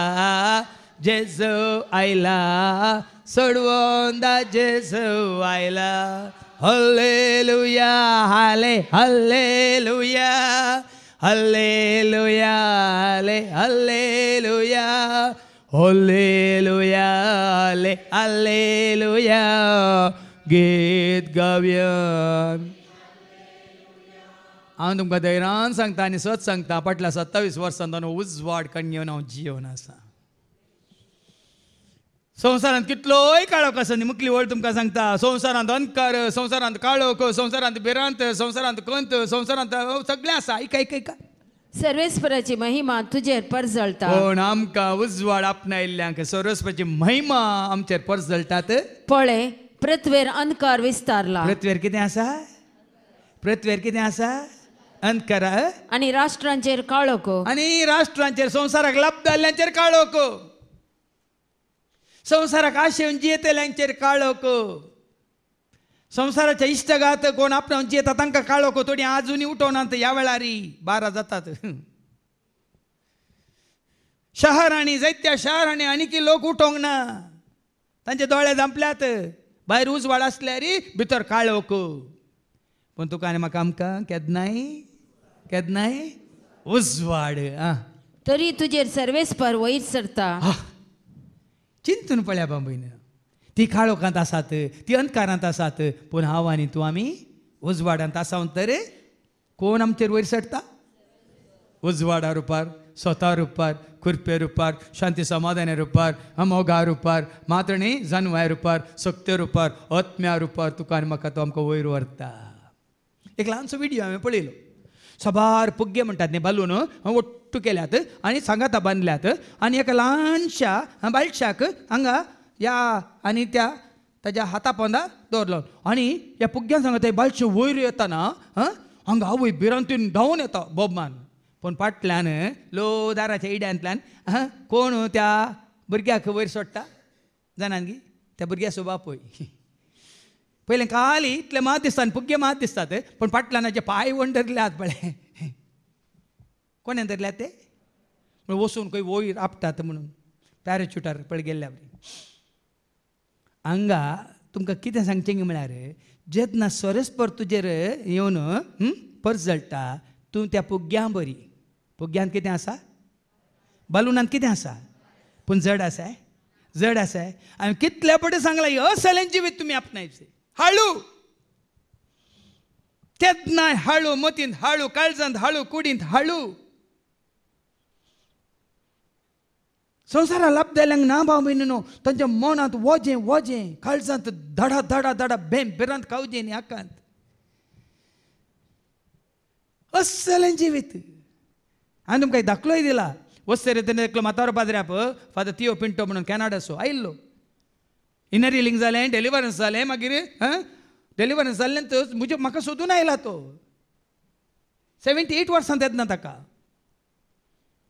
सोडवंदा जेजू आयला hallelujah hallelujah hallelujah hallelujah hallelujah hallelujah गीत गावया हांव तुमकां धैर्यान सांगता आनी सच सांगता फाटल्या 27 वर्सांत उजवाड काडून घेवन हांव जियोन आसा संवसारांत कितलोय काळोख आसा न्ही मुखली वळ तुमकां सांगता. संवसारांत अंधकार, संवसारांत काळोख, संवसारांत भिरांत, संवसारांत कंत, संवसारांत सगळें आसा. ऐका सर्वेस्पराची महिमा तुजेर परजळटा. पण आमकां उजवाड आपणायल्ल्यांक सर्वेस्पराची महिमा आमचेर परजळटात. पळय पृथ्वीर अंधकार विस्तारला. पृथ्वीर कितें आसा? पृथ्वीर कितें आसा? अंधकार. आणि राष्ट्रांचेर काळोख. आनी राष्ट्रांचेर संवसाराक लाभ जाल्ल्यांचेर काळोख. संवसाराक आशेवन जियेतल्यांचेर काळोख. संवसाराच्या इश्टगात कोण आपणावन जियेता तांकां काळोख. थोडी आजुनी उठोवनात ह्या वेळार 12 जातात. शहरांनी जायत्या शहरांनी आनीक लोक उठोंक ना. तांचे दोळे धांपल्यात. भायर उजवाड आसल्यार भितर काळोख. पण तुका आनी म्हाका आमकां केदनाय उजवाड. तरी तुजेर सर्वेस्पर वयर सरता. चिंतून पळया बाबून. ती काळोखांत आसात, ती अंधकारांत आसात, पूण हांव आनी तूं आमी उजवाडांत आसावन तर कोण आमचेर वयर चडटा? उजवाडा रुपार, स्वता रुपार, कृपे रुपार, शांती समाधाना रुपार, मोगा रुपार, मातणी जानवाय रुपार, सत्य रुपार, आत्म्या रुपार तुका आनी म्हाका तो आमकां वयर व्हरता. एक ल्हानसो व्हिडियो हांवें पळयलो. सबार पुग्गे म्हणटात न्ही बालून ओट्टू केल्यात आनी सांगाता बांदल्यात आनी एका ल्हानशा बालशाक हांगा ह्या आनी त्या ताच्या हाता पोंदा दवरलो. आनी ह्या पुग्ग्यान सांगता बालशे वयर येताना हांगा आवय भिरांतीन धांवून येता बोबमान. पण फाटल्यान लो दाराच्या इड्यांतल्यान कोण त्या भुरग्याक वयर सोडटा जाणान गी? त्या भुरग्याचो बापूय. पयलें खाली इतले मात दिसता पुग्गे मात दिसतात, पण फाटल्यानाचे पांय वंडरल्यात पळय. कोणें धरल्यात ते? वचून खंय वयर आपटात म्हणून पॅराशुटार पळय गेल्ल्या. हांगा तुमकां कितें सांगचें म्हळ्यार जेन्ना सरस्पर तुजेर येवन पर्स जळटा तूं त्या पुग्ग्यां बरी. पुग्ग्यांत कितें आसा? बालुनांत कितें आसा? पूण जड आसा. जड आसा. हांवें कितल्या पटी सांगलां ही असलें जिवीत तुमी आपणायचें. हळू तेन्ना हळू, मतींत हळू, काळजांत हळू, कुडींत हळू. संवसारा लाभ जाल्यांक ना भाव भयणीनो तांच्या मनांत वजें वजें, काळजांत धडा धडा धडा भेम भिरांत कावजें न्ही आकांत. असलें जिवीत. हांवें तुमकां एक दाखलोय दिला. वस्तेर तेन्ना एकलो म्हातारो पाद्र्याप फादर तियो पिंटो म्हणून कॅनाडाचो आयिल्लो. इनर हिलिंग जालें, डेलिव्हरन्स जालें, मागीर डेलिव्हरन्स जाल्ल्यानंतर म्हाका सोदून आयला तो. 78 वर्सां येतना ताका.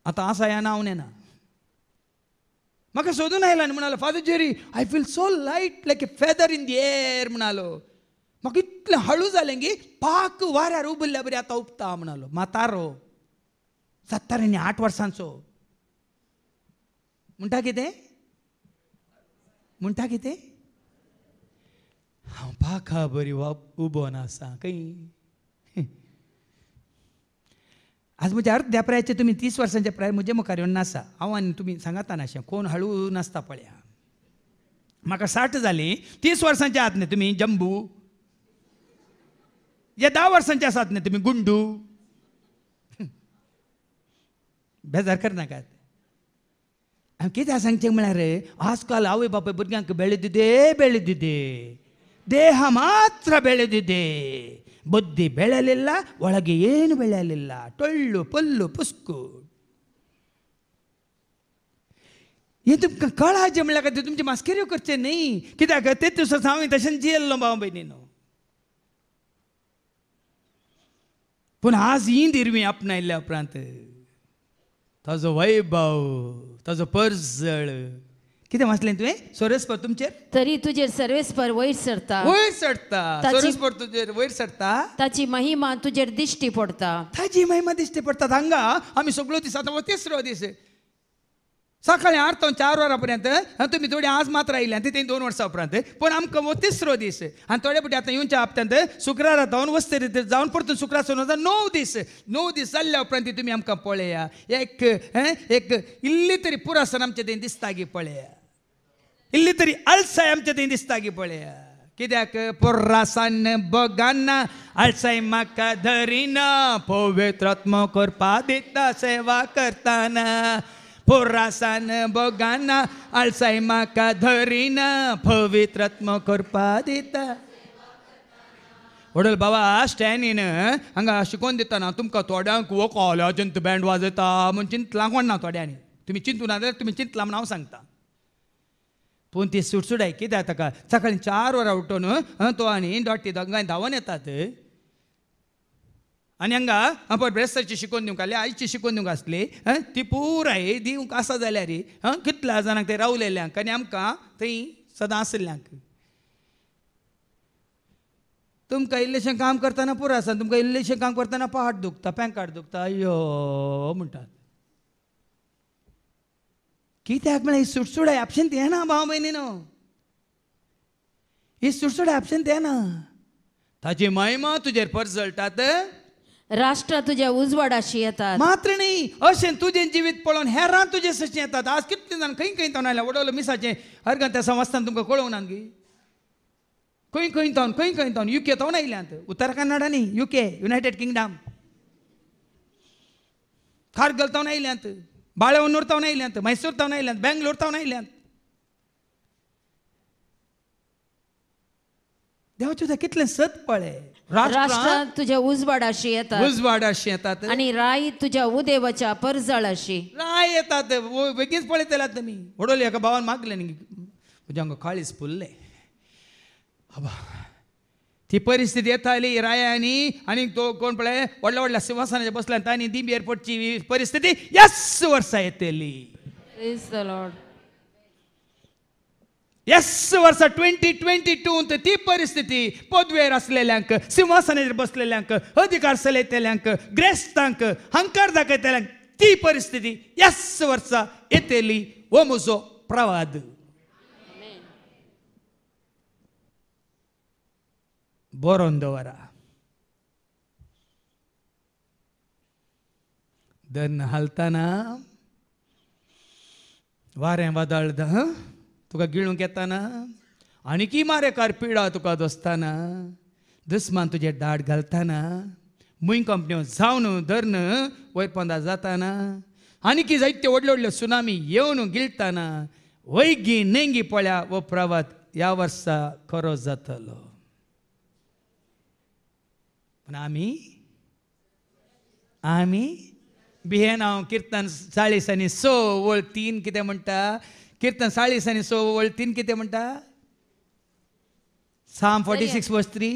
आतां आसा या नांव नेना. म्हाका सोदून आयला आनी म्हणालो father Jerry I feel so light like A feather in the air म्हणालो. म्हाका इतलें हळू जालें की पाक वाऱ्यार उबरल्या बरी आतां उपता म्हणालो. म्हातारो 78 वर्सांचो. म्हणटा कितें? म्हणटा कितें? हांव पाखा बरी उबो नासा खंय. आज म्हज्या अर्ध्या प्रायाचे तुमी 30 वर्सांच्या प्राय म्हजे मुखार येवन नासा. हांव आनी तुमी सांगाता नाशें कोण हळू नासता पळया. म्हाका 60 जालीं. 30 वर्सांचे आहात न्ही तुमी जंबू. जे 10 वर्सांचे आसात न्ही तुमी गुंडू. बेजार करनाकात. हांव कितें सांगचें म्हळ्यार आजकाल आवय बापूय भुरग्यांक ಬೆಳೆದಿದೆ ದೇಹ ಮಾತ್ರ ಬೆಳೆದಿದೆ, ಬುದ್ಧಿ ಬೆಳೆಯಲಿಲ್ಲ, ಒಳಗೆ ಏನು ಬೆಳೆಯಲಿಲ್ಲ, ಟೊಳ್ಳು ಪಲ್ಲು ಪುಸ್ಕು. हे तुमकां कळाचें म्हणल्या खातीर तुमचे मास्केऱ्यो करचे न्ही. कित्याक ते दिसा हांवें तशें जियेल्लो भाव भयणीनो. पूण आज ही दिरवी आपणायल्ल्या उपरांत ताजो वैभव, ताजो परजळ कितें वाचलें तुवें? सोरेस्पर तुमचेर तरी तुजेर सर्वेस्पर वयर सरता. वयर सरता. सोरेस्पर तुजेर वयर सरता. ताची महिमा तुजेर दिश्टी पडता. ताची महिमा दिश्टी पडटा. हांगा आमी सगळो दीस आतां तिसरो दीस सकाळीं 8 ते 4 वरां पर्यंत तुमी थोडी आज मात्र आयल्या ती 2 वर्सां उपरांत. पूण आमकां हो तिसरो दीस आनी थोडे फावटी आतां येवच्या हप्त्यांत शुक्रारा जावन वस्तेर जावन परतून शुक्रार 9 दीस जाल्ल्या उपरांत तुमी आमकां पळया. एक इल्ली तरी पुरासन आमचे थंय दिसता गी पळया. इल्ली तरी आळसाय आमचे थंय दिसता गी पळया. कित्याक पुरासान बगाना आळसाय म्हाका धरिना, पवित्र आत्मा करपा दिता सेवा करताना. पोरासान बोगाना आळसाय म्हाका धरिना पवित्रात्म करपा दिता वडल बाबा स्टॅनीन हांगा शिकोवन दितना तुमकां थोड्यांक वो कॉलेजांत बँड वाजयता म्हूण चिंतलां कोण ना थोड्यांनी तुमी चिंतू ना जाल्यार तुमी चिंतलां म्हूण हांव सांगता पूण ती सुटसुडाय कित्याक ताका सकाळीं 4 वरां उठून तो आनी दोट्टी दोगांय धांवून येतात आनी हांगा पळय ब्रेस्ताची शिकोवन दिवंक आसली आयची शिकोवन दिवंक आसली ती पुराय दिवंक आसा जाल्यार कितल्या जाणांक ते रावलेल्यांक आनी आमकां थंय सदां आसल्यांक तुमकां इल्लेशें काम करतना पुरो आसा तुमकां इल्लेशें काम करतना पाट दुखता पेंकाट दुखता अय्यो म्हणटात कित्याक म्हळ्यार ही सुटसुडाय आपशेंत येना भाव भयणीनो ही सुटसुडाय आपशेंत येना ताची महिमा तुजेर परजळटात राष्ट्र तुझ्या उजवाडाशी येतात मात्र न्ही अशें तुजें जिवीत पळोवन हेरां तुजे सशें येतात आज कितले जाण खंय खंय थावन आयल्या वडलो मिसाचें अर्गंत संवस्थान तुमकां कळोवंक ना गे खंय खंय थावन UK थावन आयल्यांत उत्तर कन्नडा न्ही UK युनायटेड किंगडम खारगल थावन आयल्यांत बाळेहोन्नूर थावन आयल्यांत मैसूर थावन आयल्यांत बेंगलोर थावन आयल्यांत देवाचें तें कितलें सत पळय राष्ट्र तुझ्या उजवाडाशी येतात आणि राय तुझ्या उदेवाच्या परजळाशी राय येतात बेगीच पळयतल्यात तुमी वडोली एका भावान मागलें न्ही तुज्या हांगा काळीज फुल्लें बाबा ती परिस्थिती येताली रायांनी आनी तो कोण पळय व्हडल्या व्हडल्या सिंहासनाचेर बसल्या तांणी दिंब एअरपोर्टची परिस्थिती यस वर्सां येतली प्रेज द लॉर्ड यस वर्सा 2022 ती परिस्थिती पदवेर असलेल्यांक सिंहासनाचेर बसलेल्यांक अधिकार चलयतल्यांक ग्रेस्तांक हंकार दाखयतल्यांक ती परिस्थिती यस वर्सा येतली हो म्हजो प्रवाद बरोवन दवरा दन हालतना वारें वादळ तुका गिळूंक येताना आनीकी मारेकार पिडा तुका दोसताना दुस्मान तुजे दाड घालताना मुय कंपन्यो जावन धरन वयर पोंदा जाताना आनीकी जायत्यो व्हडल्यो व्हडल्यो सुनामी येवन गिळटाना वैगी नेंगी पळ्या वो प्रवाद ह्या वर्सा खरो जातलो पूण आमी बिहेन हांव किर्तन 40 आनी 6 वळ 3 कितें म्हणटा कीर्तन 40 आनी 6 वळ 3 कितें म्हणटा Psalm 46 verse 3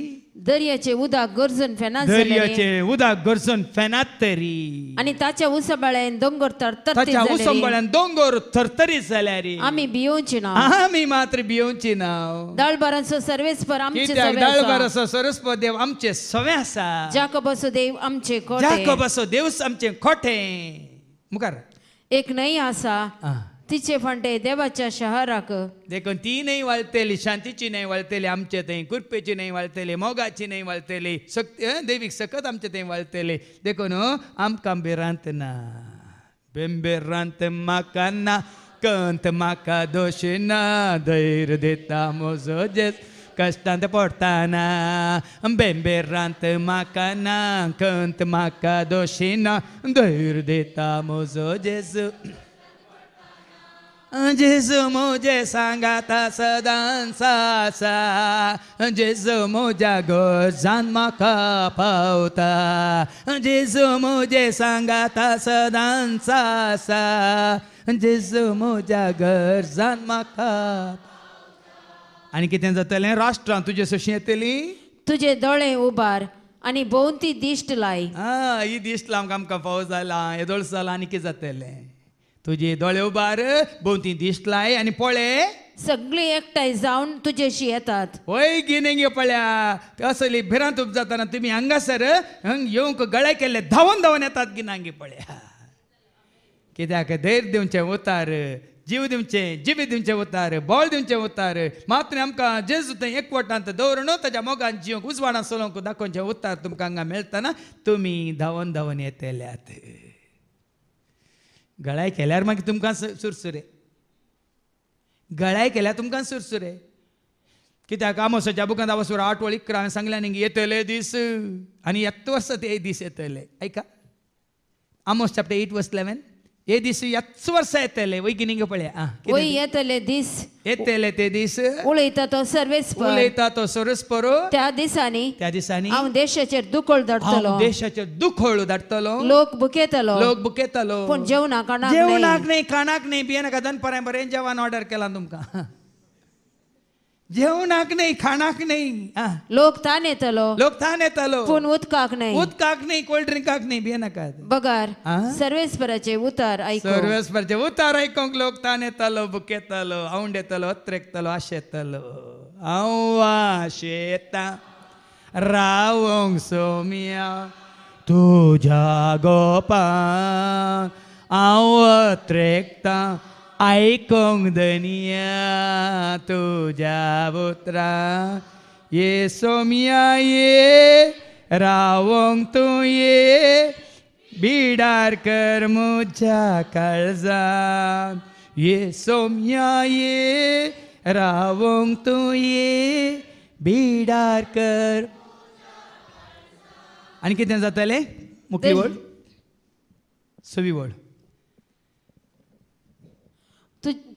दर्याचे उदक गरजून फेनात दर्याचे उदक गरजून फेनात तरी आणि ताच्या उसंबळ्यान दोंगर तरतरीत ताच्या उसंबळ्यान दोंगर तरतरीत जाल्यार आमी भियोवची ना आमी मात्र भियोवची ना दाळबाराचो सर्वेस्पर आमचे कित्याक सवे आसा दाळबाराचो सर्वेस्पर देव आमचे सवे आसा जाकोबाचो देव आमचे खोटे जाकोबाचो देव आमचे खोटे मुखार एक न्हंय आसा तिचे फांटे देवाच्या शहराक देखून ती न्हंय वळतली शांतीची न्हंय वळतली आमचे थंय कृपेची न्हंय वळतली मोगाची न्हंय वळतली देवीक सकत आमचे थंय वळतली देखून आमकां भिरांत ना बेंबेरांत म्हाका ना कंत म्हाका दोश ना धैर्य दिता म्हजो जेस कश्टांत पडटाना बेंबेरांत म्हाका ना कंत म्हाका दोश ना धैर्य दिता म्हजो जेजू जेजू म्हजे सांगाता सदांच आसा जेजू म्हज्या गरजान म्हाका पावता जेजू म्हजे सांगाता सदांच आसा जेजू म्हज्या गरजान म्हाका आनी कितें जातलें राष्ट्रां तुजे सशी येतली तुझे दोळे उबार आनी भोवती दिश्ट लाय ही दिश्ट लावंक आमकां फावो जाला येदोळ जाला आनी कितें जातलें तुजे दोळे उबार भोवती दिश्ट लाय आनी पळय सगळी एकठांय जावन तुजेशी येतात वय गिनेंगे पळया असली भिरांत जाताना तुमी हांगासर येवंक गळे केल्ले धांवन धांवन येतात गिनांगे पळया कित्याक धैर्य दिवचें उतार जीव दिवचें जिवी दिवचें उतार बोळ दिवचें उतार मात्र आमकां जेजू थंय एकवटांत दवरून ताच्या मोगान जिवंक उजवाडां चलोवंक दाखोवचें उतार तुमकां हांगा मेळटना तुमी धांवन धांवन येतल्यात गळाय केल्यार मागीर तुमकां सुरसुरे गळाय केल्यार तुमकां सुरसुरे कित्याक आमोसाच्या बुकांत वचून 8:11 हांवें सांगलें न्ही येतले दीस आनी येत वर्सा ते दीस येतले ऐका आमोस चॅप्टर 8 verse 11 हे दीस याच वर्सा येतले वैगिनिक पळया वय येतले दीस येतले ते दीस उलयता तो सर्वेस्पर उलयता तो सरस्परो त्या दिसांनी त्या दिसांनी हांव देशाचेर दुखोळ धाडटलो हांव देशाचेर दुखोळ धाडटलो लोक बुकेतलो लोक बुकेतलो पूण जेवणा काणाक जेवणाक नाही खाणाक नाही बियानाका दनपरां बरें जेवण ऑर्डर केला तुमकां जेवणाक नाही खाणाक नाही लोक तान येतलो लोक थान येतलो पूण उदकाक नाही उदकाक नाही कोल्ड ड्रिंकाक नाही बियानाका बगार आ? सर्वेस्पराचे उतार आयको सर्वेस्परचे उतार आयकोंक लोक तान येतलो बुकेतलो औंड येतलो अत्रेकतलो आशेतलो हांव आशेता रावोंक सोम्या तुझ्या गोपान हांव अत्रेकता आयकोंक दनिया तुझ्या उतरा ये सोम्या ये रावोंक तूं ये बिडार कर मुझ्या काळजान ये सोम्या ये रावोंक तूं ये बिडार कर आनी कितें जातलें मुख्य वड सवी वड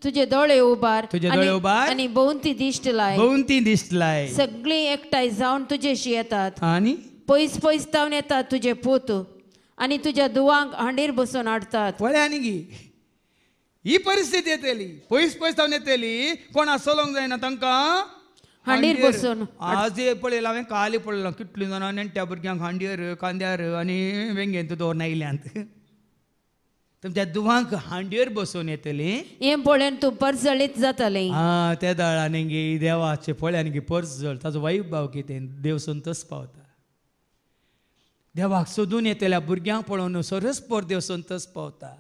तुझे दोळे उबार तुझे दोळे उबार आणि भोवती दिश्ट लाय भोवती दिसलाय सगळी एकठांय जावन तुझेशी येतात आनी पयस पयस तावन येतात तुझे पोत आणि तुझ्या दुवांक हांडीर बसून हाडतात पळय आनी गी ही परिस्थिती येतली पयस पयस जावन येतली कोण आसोलोंक जायना तांकां हांडीर बसून आज पळयला हांवें काल पळयलां कितलीं जाणां नेण्ट्या भुरग्यांक हांडयेर कांद्यार आनी वेंगेंत दवरना इल्ल्यांत तुमच्या दुवांक हांडयेर बसून येतली हें पळोवन तूं परजळीत जातलें त्या दाळांनी गे देवाचे पळयान गे पर्स जळ ताजो वाईट भाव कितें देव संतोश पावता देवाक सोदून येतल्या भुरग्यांक पळोवन सरस्पर देव संतोश पावता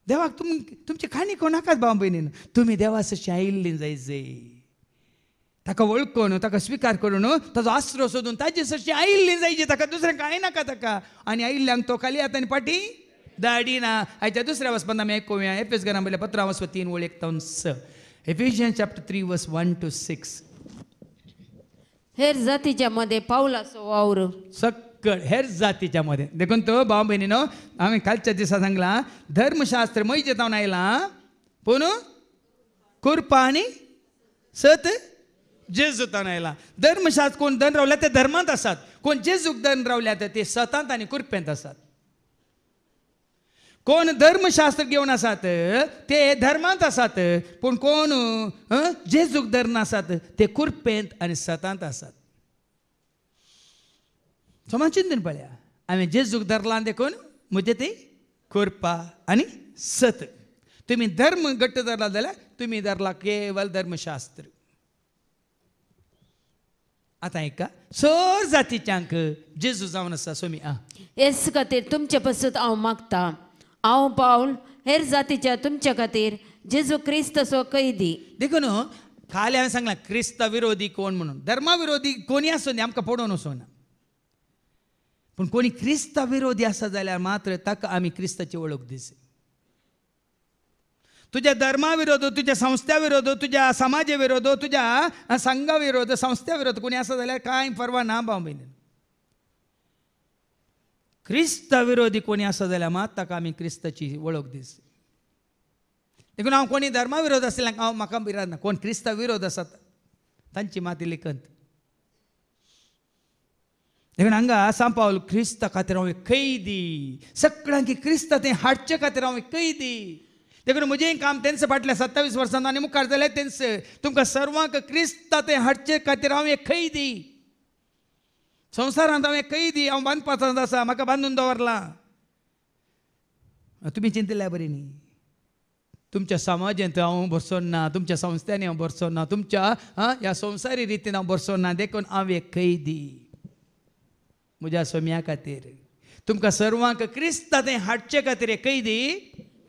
देवाक तुमची खाणी कोणाकाच भाव भयणीन तुमी देवा सशी आयिल्लीं जायचे ताका वळखून ताका स्विकार करून ताजो आसरो सोदून ताजे सशी आयिल्लीं जायची ताका दुसरें कांय नाका ताका आनी आयिल्ल्यांक तो खाली हातान पाटी धाडिना आयच्या दुसऱ्या वचपान आमी आयकुया एफएस घरांतल्या 15:3-1 एफिशियन्स चॅप्टर 3:1-6 हेर जातीच्या मध्ये पावलाचो वावर सकळ हेर जातीच्या मध्ये देखून तो भाव भयणीनो हांवें कालच्या दिसा सांगलां धर्मशास्त्र मयजे जावन आयलां पूण कुरपा आनी सत जेजूत आयला धर्मशास्त्र कोण दन रावल्या ते धर्मांत आसात कोण जेजूक दन रावल्या ते सतांत आनी कुरपेंत आसात कोण धर्मशास्त्र घेवन आसात ते धर्मांत आसात पूण कोण जेजूक धर्म आसात ते कुरपेंत आनी सतांत आसात समान चिंतन पळया हांवें जेजूक धरलां देखून म्हणजे ती कुरपा आनी सत तुमी धर्म घट्ट धरला जाल्यार तुमी धरला केवल धर्मशास्त्र आता ऐका सर जातीच्यांक जेजू जावन आसा सोमी हेच खातीर तुमचे पासून हांव मागता हांव पावल हेर जातीच्या तुमच्या खातीर जेजू क्रिस्तचो कैदी देखून काल हांवें सांगलां क्रिस्त विरोधी कोण म्हणून धर्मा विरोधी कोणी आसूं न्ही आमकां पडोवन वचोना पूण कोणी क्रिस्त विरोधी आसा जाल्यार मात्र ताका आमी क्रिस्ताची वळख दिस तुझ्या धर्मा विरोध तुझ्या संस्था विरोध तुझ्या समाजा विरोध तुझ्या संघा विरोध संस्था विरोध कोणी आसा जाल्यार कांय परवा ना भाव भयणी क्रिस्त विरोधी कोणी आसा जाल्यार मात ताका आमी क्रिस्ताची वळख दिस देखून हांव कोणी धर्मा विरोध आसलेल्यांक हांव म्हाका बिराद ना कोण क्रिस्ता विरोध आसात तांची माती लेखंत देखून हांगा सांपावल क्रिस्ता खातीर हांव एक कैदी सगळ्यांक क्रिस्ता तें हाडचे खातीर हांव एक कैदी देखून म्हजें काम तेंच फाटल्या 27 वर्सांनी आनी मुखार जालें तेंच तुमकां सर्वांक क्रिस्ता तें हाडचे खातीर हांव एक कैदी संवसारांत हांव एक कैदी हांव बांदपाचो आसा म्हाका बांदून दवरलां तुमी चिंतल्या बरी न्ही तुमच्या समाजांत हांव बसोन ना तुमच्या संस्थांनी हांव बसोन ना तुमच्या ह्या संवसारी रितीन हांव बसोन ना देखून हांव एक कैदी म्हज्या सोम्या खातीर तुमकां सर्वांक क्रिस्ता तें हाडचे खातीर एक कैदी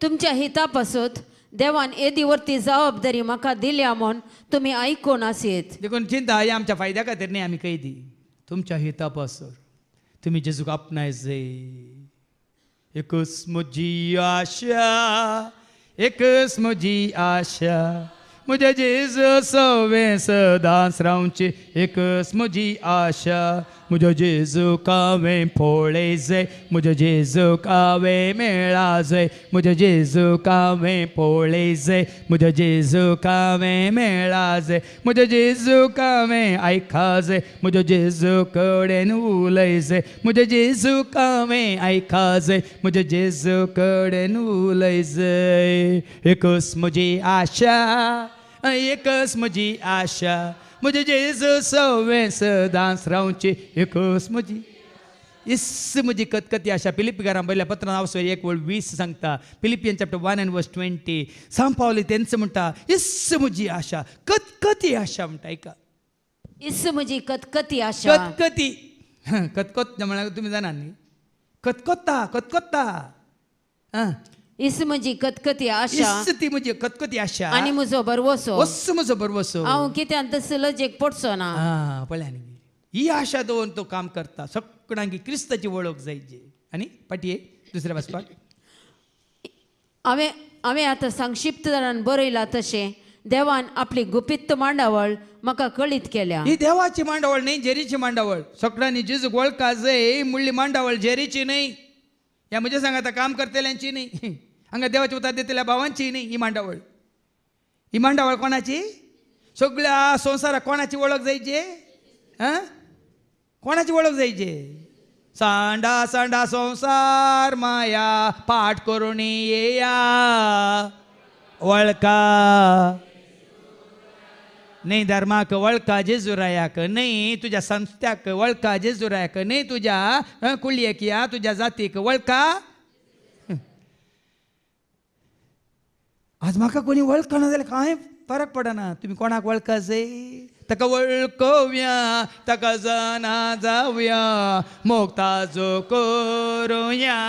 तुमच्या हिता पासून देवान येदीवरती जबाबदारी म्हाका दिल्या म्हूण तुमी आयकून आसेत देखून चिंता हे आमच्या फायद्या खातीर न्ही आमी कैदी तुमच्या हिता पासून तुमी जेजूक आपणाय जाय एकच म्हजी आशा एकच म्हजी आशा म्हज्या जेजू सवें सदांच रावचें एकच म्हजी आशा म्हजो जेजू कावे पोळे जाय म्हजो जेजू कावे मेळा जाय म्हजो जेजू कावे पोळे जाय म्हजो जेजू कावे मेळा जाय म्हजो जेजू कावे आयका जाय म्हजो जेजू कडेन उलय जाय म्हजो जेजू कावे आयका जाय म्हजो जेजू कडेन उलय जाय एकच म्हजी आशा एकच म्हजी आशा म्हजे जेजू सवें सदांच रावची एकच म्हजी इस म्हजी कतकती आशा फिलिपिकारां बरयल्या पत्रान हांव 1:20 सांगता फिलिपियन चॅप्टर 1:20 सांग पावली तेंच म्हणटा इस म्हजी आशा कतकती आशा म्हणटा ऐका इस म्हजी कतकती आशा कतकती कतकत म्हळ्यार तुमी जाणा न्ही कतकत्ता कतकत्ता इस म्हजी कतकती आशा इस ती म्हजी कतकती आशा आनी म्हजो बरवसो वस्स म्हजो बरवसो हांव कित्यान तसलो लजेक पडचो ना पळया न्ही ही आशा दवरून तो काम करता सगळ्यांक क्रिस्ताची वळख जायची आनी पाटये दुसऱ्या वाचपाक हांवें आतां संक्षिप्त दरान बरयलां तशें देवान आपली गुपित्त मांडावळ म्हाका कळीत केल्या ही देवाची मांडावळ न्ही जेरीची मांडावळ सगळ्यांनी जेजूक वळखा जाय म्हणली मांडावळ जेरीची न्ही ह्या म्हज्या सांगाता काम करतल्यांची न्ही हांगा देवाची उतर दितल्या भावांची न्ही ही मांडावळ कोणाची सगळ्या संवसाराक कोणाची वळख जायची कोणाची वळख जायची सांडा सांडा संसार माया पाठ करून येया वळखा नाही धर्माक वळखा जेजुरायाक नाही तुझ्या संस्थ्याक वळखा जेजुरायाक नाही तुझ्या कुळयेक या तुझ्या जातीक वळखा आज म्हाका कोणी वळखना जाल्यार कांय फरक पडना तुम्ही कोणाक वळखा जाय ताका वळखोवया ताका जाणा जावया मोगताचो करुया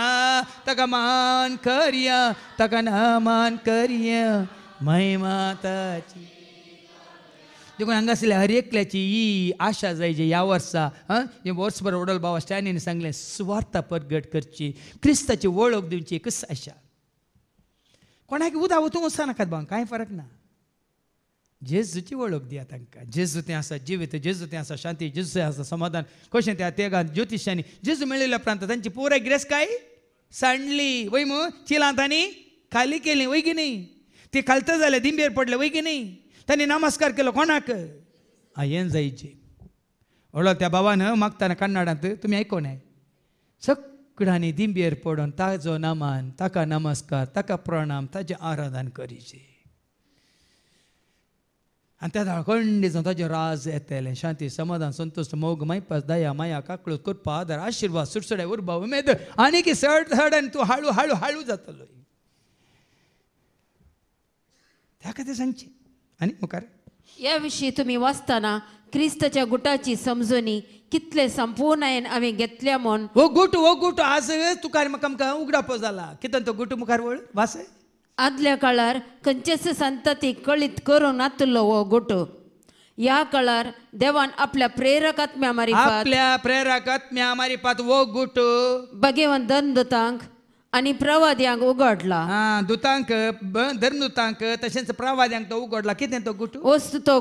ताका मान करया ताका नामान करया महिमा ताची देखून हांगासरल्या हर एकल्याची ही आशा जाय जे ह्या वर्सा हे वर्सभर वडोल बाबा स्टॅनीन सांगलें सुवार्ता परगट करची क्रिस्ताची वळख दिवची एकच आशा कोणाक उदा वचूंक वचनाकात बाबा कांय फरक ना जेजूची वळख दिया तांकां जेजू तें आसा जिवीत जेजू तें आसा शांती जेजू तें आसा समाधान कशें त्या तेगान ज्योतिशांनी जेजू मेळिल्ल्या उपरांत तांची पुराय गिरेस्काय सांडली वय मू चिलांतांनी खाली केली वय की न्ही ती खालत जाले दिंबेर पडले वय की न्ही तांणी नमस्कार केलो कोणाक हें जायचें हळो त्या बाबान मागताना कन्नडांत तुमी आयकोनाय सगळ्यांनी दिंबेर पडून ताजो नमान ताका नमस्कार ताका प्रणाम ताचें आराधन करीचें आनी त्या खंडी जावन ताजें राज येतलें शांती समाधान संतोश मोग मैपास दया माया काकळूत कृपा आदार आशिर्वाद सुटसुड्या उर्बा उमेद आनी की चड चड आनी तूं हाळू हाळू हाळू जातलो त्या खातीर सांगचें आनी मुखार ह्या विशीं तुमी वाचतना क्रिस्ताच्या गुटाची समजुनी कितले संपूर्णयेन हांवें घेतल्या म्हूण हो गुट आज तुका म्हाका आमकां उगडापो जाला कितें तो गुट मुखार वळ वास आदल्या काळार खंयचेच संततीक कळीत करून नातलो हो गुट ह्या काळार देवान आपल्या प्रेरक आत्म्या मारिफात वो गुट भगवंत दुतांक आनी प्रवाद्यांक उगडला दुतांक धर्मदुतांक तशेंच प्रवाद्यांक तो उगडला कितें तो गुट वस्त तो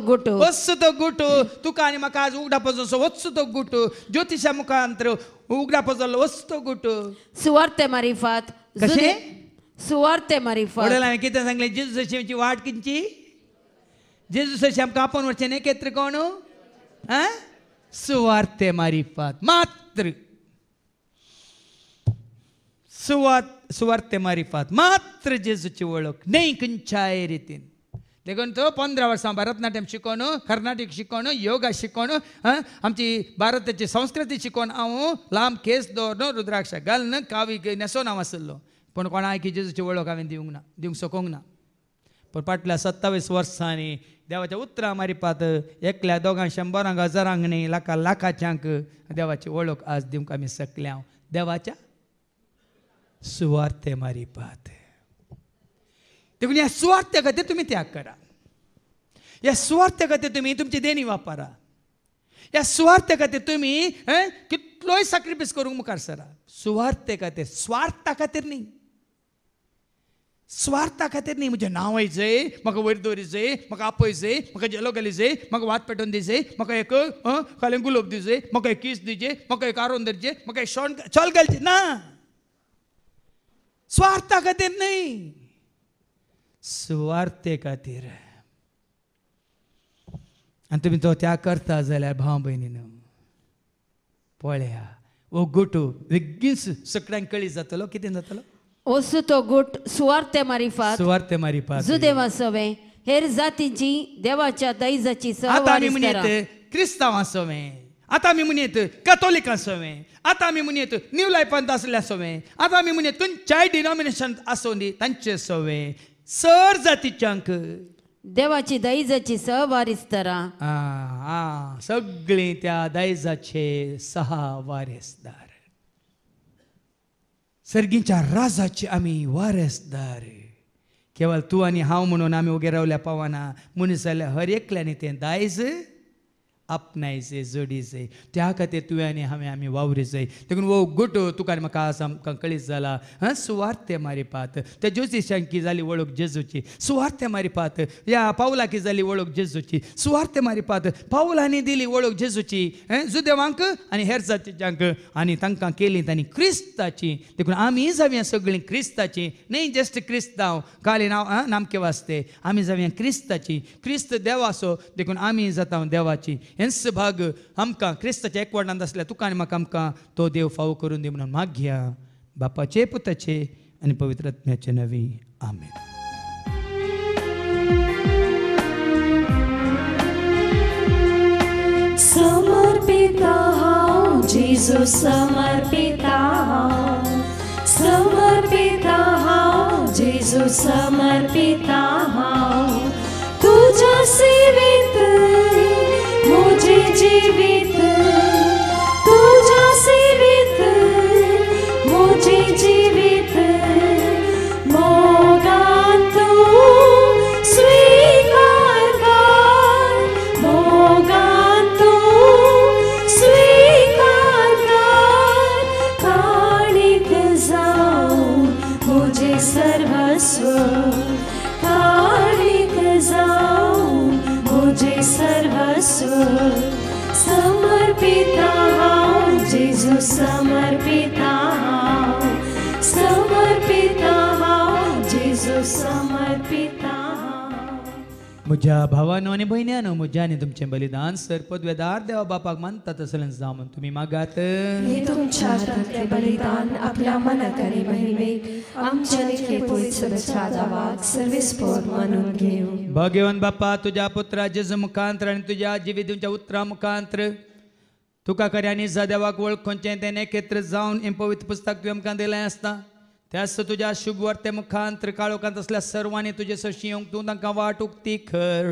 गुट तुका आनी म्हाका आज उगडापो जालो वच तो गुट ज्योतिशा मुखांतर उगडापो जालो वच तो गुट सुवार्ते मारिफात सुवार्ते मारिफात हांवें कितें सांगलें जेजूची वाट किंची जेजूसाची आमकां आपोवन वचचें न्ही केत्र कोण सुवार्ते मारिफात मात्र सुवार्ते मारिफात मात्र जेजूची वळख नाही खंयच्याय रितीन देखून तो 15 वर्सां भरतनाट्यम शिकोवन कर्नाटीक शिकोवन योगा शिकोवन आमची भारताची संस्कृती शिकोवन हांव लांब केस दवरून रुद्राक्ष घालन कावी न्हेसोन हांव आसलो पूण कोणाक जेजूची वळख हांवें दिवंक सोकोंक ना पूण फाटल्या 27 वर्सांनी देवाच्या उतरां मारिफात एकल्या दोगांक 100 हजारांक न्ही लाखाच्यांक देवाची वळख आज दिवंक आमी सकल्या देवाच्या सुवार्ते मारिफात देखून ह्या सुवार्ते खातीर तुमी त्याग करा ह्या सुवार्ते खातीर तुमी तुमची देणी वापरा ह्या सुवार्ते खातीर तुमी कितलोय सॅक्रिफायस करूंक मुखार सरा सुवार्ते खातीर स्वार्था खातीर न्ही स्वार्था खातीर न्ही म्हजें नांव जाय, म्हाका वयर दवरिचें, म्हाका आपय जाय, म्हाका जेलो घालीचें, म्हाका वात पेटोवन दिचें, म्हाका एक खालें गुलाब दिचें, म्हाका एक किस दिचें, म्हाका एक आरोन धरचें, म्हाका एक शॉल घालचें ना. स्वार्था खातीर न्ही, सुवार्थे खातीर. आनी तुमी तो त्याग करता जाल्यार भाव भयणीनो पळया वो गोटू बेगीन सगळ्यांक कळी जातलो. कितें जातलो? ओसू तो गुट सुवार्ते मारिफात सुवार्थे मारिफात जुदेवा सवे हेर जातीची देवाच्या दैजाची आतां आमी सहवारीस म्हणयत करा. क्रिस्तांव आसोवें, आतां आमी म्हणयत कॅथोलीक आसोवें, आतां आमी म्हणयत न्यू लायफांत आसले आसोवें, आतां आमी म्हणयत खंयच्याय डिनॉमिनेशन आसूं दी तांचे सोवें सर जातीच्यांक देवाची दैजाची सहवारीस तरा. सगळीं त्या दैजाचे सहा वारेसदार, सर्गीच्या राजाचे आमी वारेसदार. केवळ तूं आनी हांव म्हणून आमी उगे रावल्या पावना, मनीस जाल्यार हर एकल्यानी तें दायज आपणायचें जोडीचें. त्या खातीर तुवें आनी हांवें आमी वावरीचें. देखून वो गुट तुका आनी म्हाका आमकां कळीत जाला सुवार्थे मारिपात. त्या ज्योतिशांक की जाली वळख जेजूची, सुवार्थे मारिपात. या पावला की जाली वळख जेजूची, सुवार्थे मारिपात. पावलांनी दिली वळख जेजूची जुदेवांक आनी हेर जातीच्यांक, आनी तांकां केली तांणी क्रिस्ताची. देखून आमी जावया सगळीं क्रिस्ताची, न्ही जस्ट क्रिस्तांव खाली नामके वास्ते. आमी जावया क्रिस्ताची. क्रिस्त देवाचो, देखून आमी जाता देवाची. हेंच भाग आमकां क्रिस्ताच्या एकवटांत आसल्या तुका आनी म्हाका आमकां तो देव फावो करून दी म्हणून मागया बापाचे पुताचे आनी पवित्र आत्म्याचे नवी आमेन. समर्पिता हांव जेजू, समर्पिता हांव, समर्पिता हांव जेजू, समर्पिता हांव तुझ्या सेवेत मुझे जीवित, तुझ्या सेवेत मुझे जीवित. मोगान तू स्वीकार कर, मोगान तू स्वीकार कर. काणीत जाऊं मुझे सर्वस्व, काणीत जाऊं मुझे सर्वस्व. समर्पिता हांव जेजू, समर्पिता हांव, समर्पिता हांव जेजू, समर्पिता हांव. म्हज्या भावानो आनी भयण्यानो, म्हज्या आनी तुमचें बलिदान सर पदवेदार देवा बापाक मानता तसलें जावं म्हण तुमी मागात. हे तुमच्या हातांतले बलिदान आपल्या मनात आनी महिमेक आमच्या निखळे पवित्र जावाक सर्वेस्पोर मानून घेऊ. भगवान बापा, तुझ्या पुत्रा जेजू मुखांतर आनी तुझ्या जिविताच्या उतरा मुखांतर तुका खऱ्यांनी देवाक वळखोवचें तें नेकेत्र जावन हें पवित्र पुस्तक तुवें आमकां दिलें आसता. त्याच तुझ्या शुभ वर्ते मुखांतर काळोखांत असल्या सर्वांनी तुजे सशी येवंक तूं तांकां वाट उक्ती कर.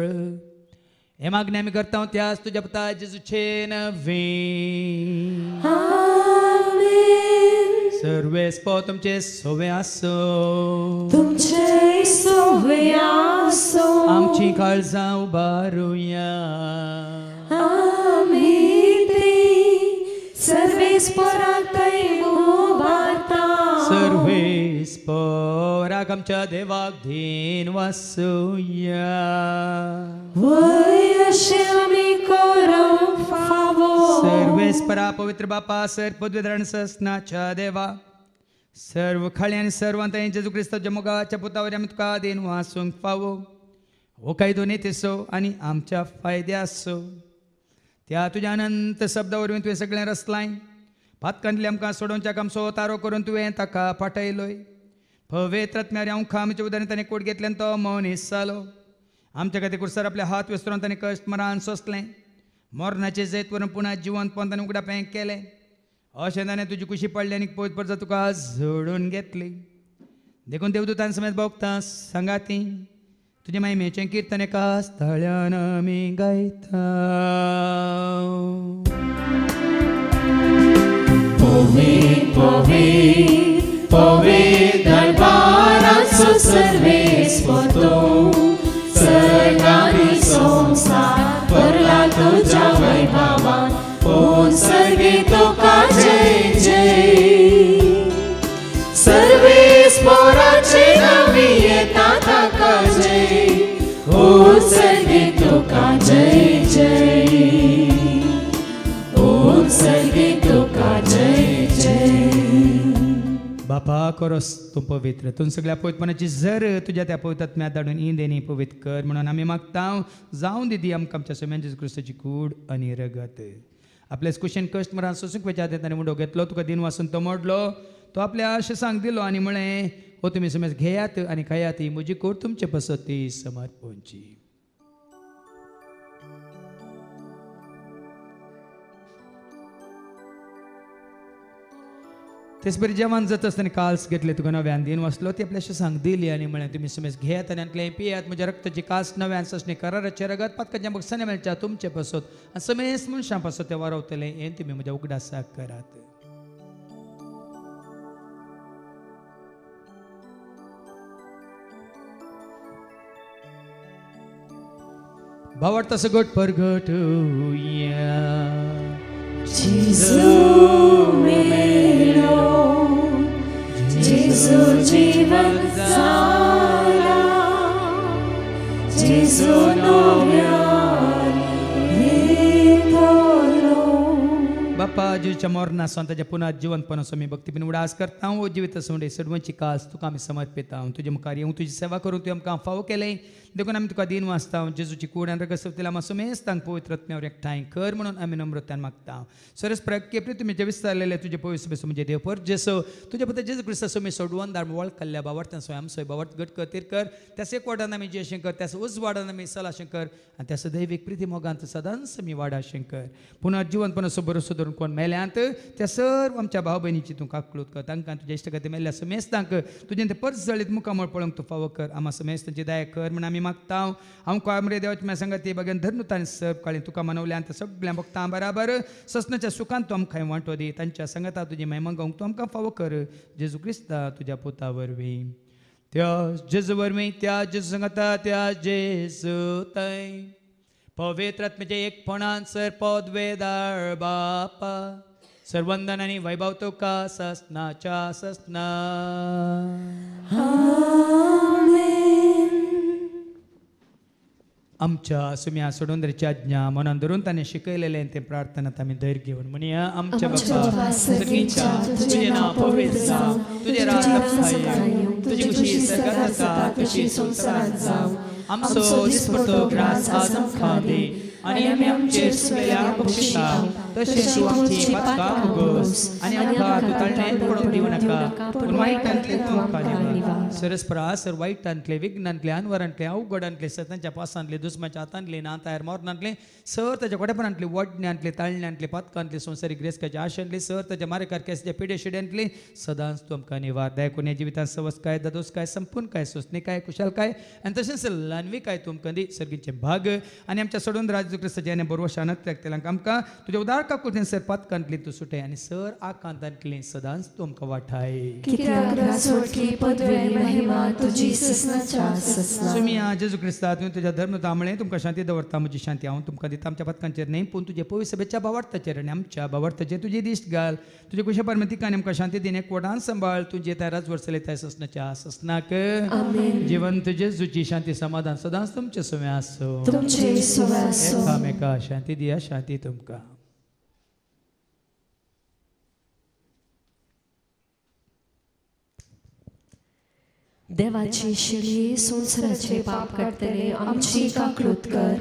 हे मागणी आमी करता त्याच तुज्या पुता जेजूचे नवे. सर्वेस्पो तुमचे सोवे आसो, तुमचे सोवे आसो. आमची काळजां उबारुया. आमी ते सर्वेस्परांतय उबारता. सर्वेस्पराक आमच्या देवाक धीन वासुया. वय अशें आमी करूंक फावो. सर्वेस्परा पवित्र बापा, सर पदवेदार ससनाच्या देवा, सर्व खाळी आनी सर्वांत जेजू क्रिस्ताच्या मोगाच्या पुतावर आमी तुका देन वासूंक फावो. हो कायदो नेतेसो आनी आमच्या फायद्यासो. त्या तुज्या अनंत शब्दा वरवीं तुवें सगळें रचलाय. पातकांतली आमकां सोडोवच्याक आमचो तारो करून तुवें ताका पाठयलोय. पवित्र आत्म्यार आमकां आमच्या उदारण ताणें कोट घेतल्यान तो मनीस जालो. आमच्या खातीर कुर्सार आपले हात विसरून ताणें कश्ट मरान सोंसलें. मरणाचे जैत वरून पुन्हा जिवंत पंतान उगडा पेंक केलें. अशें ताणें तुजी कुशी पडली आनी पयत परजा तुका जोडून घेतली. देखून देवदूतान समेत भोगता सांगाती तुजे महिमेचें कीर्तन एका स्थळ्यान आमी गायता. पवित्र पवित्र पवित्र दरबाराचो सर्वेस्पो तूं. सर्गांनी संसार भरला तुज्या वैभवान. पूण सर्गे तुका जय जय. सर्वेस्पोराचे नवी तुका जय जय, ओम सर्गे तुका जय जय. बापा करोस तूं पवित्र, तूं सगळ्या पवित्रपणाची झर तुझ्या त्या पवित्रात्म्यात धाडून इंदेनी पवित्र कर म्हणून आमी मागता. जावं दिदी आमकां आमच्या सोम्यान जेजू क्रिस्ताची कूड आनी रगत. आपल्या कुशेन कश्ट मरान सोसूंक वेच्या ताणें मुंडो घेतलो, तुका दिन वासून तो मोडलो, तो आपल्या आशेसांक दिलो आनी म्हळें हो तुमी समज घेयात आनी खायात, ही म्हजी कूड तुमचे पसत ती समर्पणची. तेच बरी जेवण जाता आसतना काल्स घेतले तुका नव्यान दिन वाचलो, ती आपल्याशी सांग दिली आनी म्हळें तुमी समेज घेयात आनी आतले पियात, म्हज्या रक्ताची कास नव्यान ससणे कराराचे रगत पातकाच्या बक्षाने मेळच्या तुमचे पसत आनी समेज मनशां पसत ते वारवतले, हें तुमी म्हज्या उगडासाक करात. भावार्थ सगट परगटुया. जेजू मेरो, जेजू जीवन जाला, जेजू नव्यान येतलो. बापा जेजूच्या मोरना ताच्या पुन्हा जिवंतपणा आमी भक्तीपीन उडास करता. हो जिवीत सोंडे सडवंची कास तुका आमी समर्पिता. तुजे मुखार येवं तुजी सेवा करूं तुवें आमकां फावो केलें, देखून आमी तुका दिन वाचता. जेजूची कूड आनी रगत सवतीला आमी समेज तांक पवित्र आत्म्यावर एकठांय कर म्हणून आमी नम्रतान मागता. सरस प्रकेप्री तुमी जे विस्तारलेले तुजे पवित्र सभे म्हणजे देव पर जेसो तुजे पुत्र जेजू क्रिस्ता समी सोडवून दार वळ कल्ल्या बावरतां सोय आम सोय बावरत गट कर कर त्यास एक वाडान आमी जे शंकर त्यास उज वाडान आमी सला शंकर आनी त्यास दैवीक प्रिती मोगांत सदांच आमी वाडा शंकर. पुन्हा जिवंतपण असो बरोसो धरून कोण मेल्यांत त्या सर्व आमच्या भाव भयणीची तूं काकलूत कर. तांकां तुज्या इश्टगती मेल्ल्या समेज तांक तुजें तें परस जळीत मुखामळ पळोवंक तूं फावो कर. आमा समेज तांची दया कर म्हणून आमी मागता. हांव कोमरे देवाची म्हाज्या सांगात बगेन धर्नुतान सर्व काळी तुका मनवल्या आनी सगळ्या भक्तां बराबर ससनाच्या सुखान तूं आमकां वांटो दी. तांच्या संगता तुजी महिमा गावंक तूं आमकां फावो कर. जेजू क्रिस्ता तुज्या पुता वरवीं त्या जेजू वरवीं त्या जेजू संगता त्या जेजू थंय पवित्र आत्म्याचे एकपणान सर पद वेदाळ बापा सर्वंदन आनी वैभव तुका ससनाच्या ससना. आमच्या सुम्या सोडूंदरेची आज्ञा मनान धरून ताणें शिकयलेलें तें प्रार्थनात आमी धैर्य घेवन म्हणया. आमच्या बापा सगळींच्या तुजें नांव पवित्र जावं, तुजें राज्य येवं, तुजी खुशी सगळ्यांत आसा तशी संवसारांत जावं. आमचो दिसपट्टो ग्रास आज आमकां दी आनी आमी आमचेर सुटलेल्या बक्षिसांव तशेंच तूं आमची पातकां उगोस आनी आमकां तूं ताळणेंत पडोवंक दिवं नाका, पूण वायटांतले तूं आमकां निवार. सरस्परा सर वायटांतले विघ्नांतले अनवरांतले अवघडांतले सतांच्या पासांतले दुस्माच्या हातांतले ना तयार मोरनांतले सर ताच्या कोडेपणांतले वडण्यांतले ताळण्यांतले पातकांतले संवसारीक ग्रेसकाच्या आशांतले सर ताच्या मारेकार केसाच्या पिडे शिड्यांतले सदांच तूं आमकां निवार. दयाकोन जिवितांत सवस काय दादोस काय संपूर्ण काय सोसणी काय कुशाल काय आनी तशेंच लानवी काय तूं आमकां दी. सर्गीचे भाग आनी आमच्या सोडून राज क्रिस्ताचे बरोबर शानत त्यागतेल्यांक आमकां तुज्या उदार काकुतें सर पातकांतली तूं सुटय आनी सर आकांतांतली सदांच तूं आमकां वाठाय. सुमिया जेजू क्रिस्ता तुवें तुज्या धर्म तांबळे तुमकां शांती दवरता. म्हजी शांती हांव तुमकां दिता. आमच्या पातकांचेर न्ही पूण तुजे पवित्र सभेच्या भावार्थाचेर आनी आमच्या भावार्थाचेर तुजी दिश्ट घाल. तुजे कुशा परमतिकान आमकां शांती दिन एकवटान सांबाळ. तुजे त्या राजवर चलयता ससनाच्या ससनाक जिवंत जेजूची शांती समाधान सदांच तुमचे सुमे आसो. एकामेका शांती दिया. शांती तुमकां. देवाची शिडी संवसाराचे पाप काडटले आमची काकलूत कर.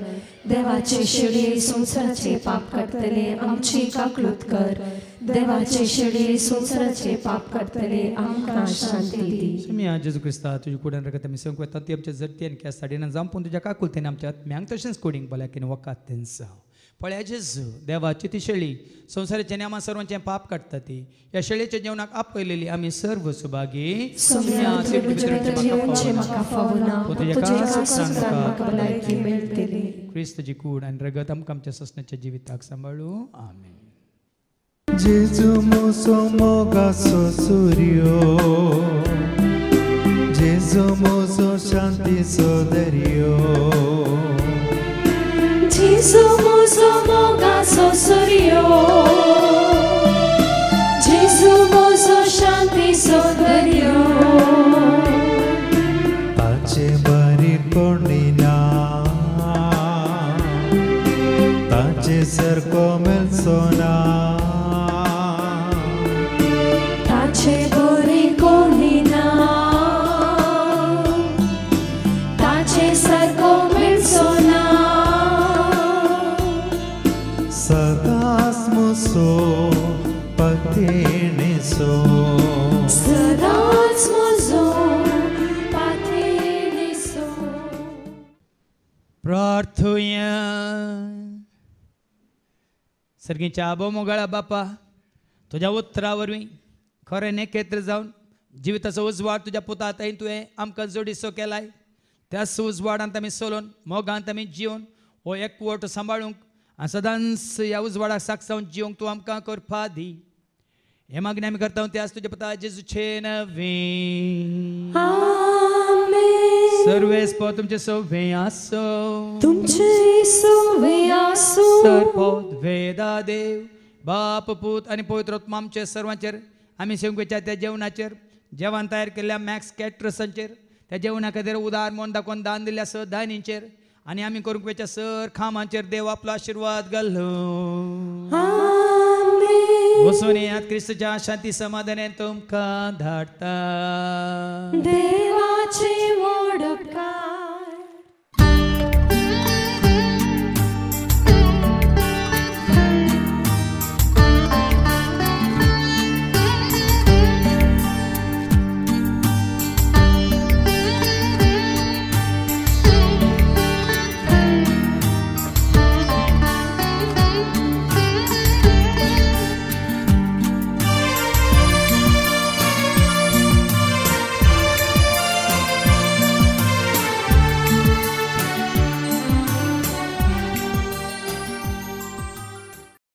देवाची शिडी संवसाराचे पाप काडटले आमची काकलूत कर. देवाची शिडी संवसाराचे पाप काडटले आमकां शांती दी. सुमिया जेजू क्रिस्ता तुजी कुडान रगत आमी संक वता ती आमच्या जरती आनी केस साडीन जावं पूण तुज्या काकुलतेन आमच्या आत्म्यांक तशेंच कोडींग भल्याकीन वकात तेंचा. पळया जेजू देवाची ती शेळी संवसाराच्या नेमा सर्वांचें पाप काडटा ती. ह्या शेळयेच्या जेवणाक आपयलेली आमी सर्व सुभागी क्रिस्तची कूड आनी रगत आमकां आमच्या ससनाच्या जिविताक सांबाळूं. आमेन. जेजू मोसो मोगासो सूर्यो, जेजू मोसो शांतीचो दर्यो, जेजू मोसो मोगासो सूर्यो, जेजू मोसो शांतीचो दर्यो, ताचे बरी कोणी ना पातळीणेसो सदांच म्हजो पातळीणेसो. प्रार्थुया. सर्गीच्या आबो मोगळा बापा, तुझ्या उतरा वरवीं खरें नेकेत्र जावन जिविताचो उजवाड तुज्या पुता आतां तुवें आमकां जोडिसो केलाय. त्याच उजवाडांत आमी चलोवन मोगांत आमी जिवन हो एकवट सांबाळूंक आनी सदांच ह्या उजवाडाक साक्षावन जिवंक तूं आमकां करपा दी. हे मागणी आमी करता त्याच तुज्या पुता जेजूचे नवी. आमेन. सर्वेस्प तुमचे सव्वे आसो. तुमचे सवे आसो. सरपोत वेदा देव बाप पूत आनी पवित्र आत्मा आमचे सर्वांचेर आमी शेवकेच्या त्या जेवणाचेर जेवण तयार केल्ल्या मॅक्स कॅट्रसांचेर त्या जेवणा खातीर उदार मन दाखोवन दान दिल्ल्या स दानींचेर आनी आमी करूंक वेच्या सर खामांचेर देव आपलो आशिर्वाद घालो. आमेन. वचून येयात क्रिस्तच्या शांती समाधानान तुमकां धाडटा. देवाचे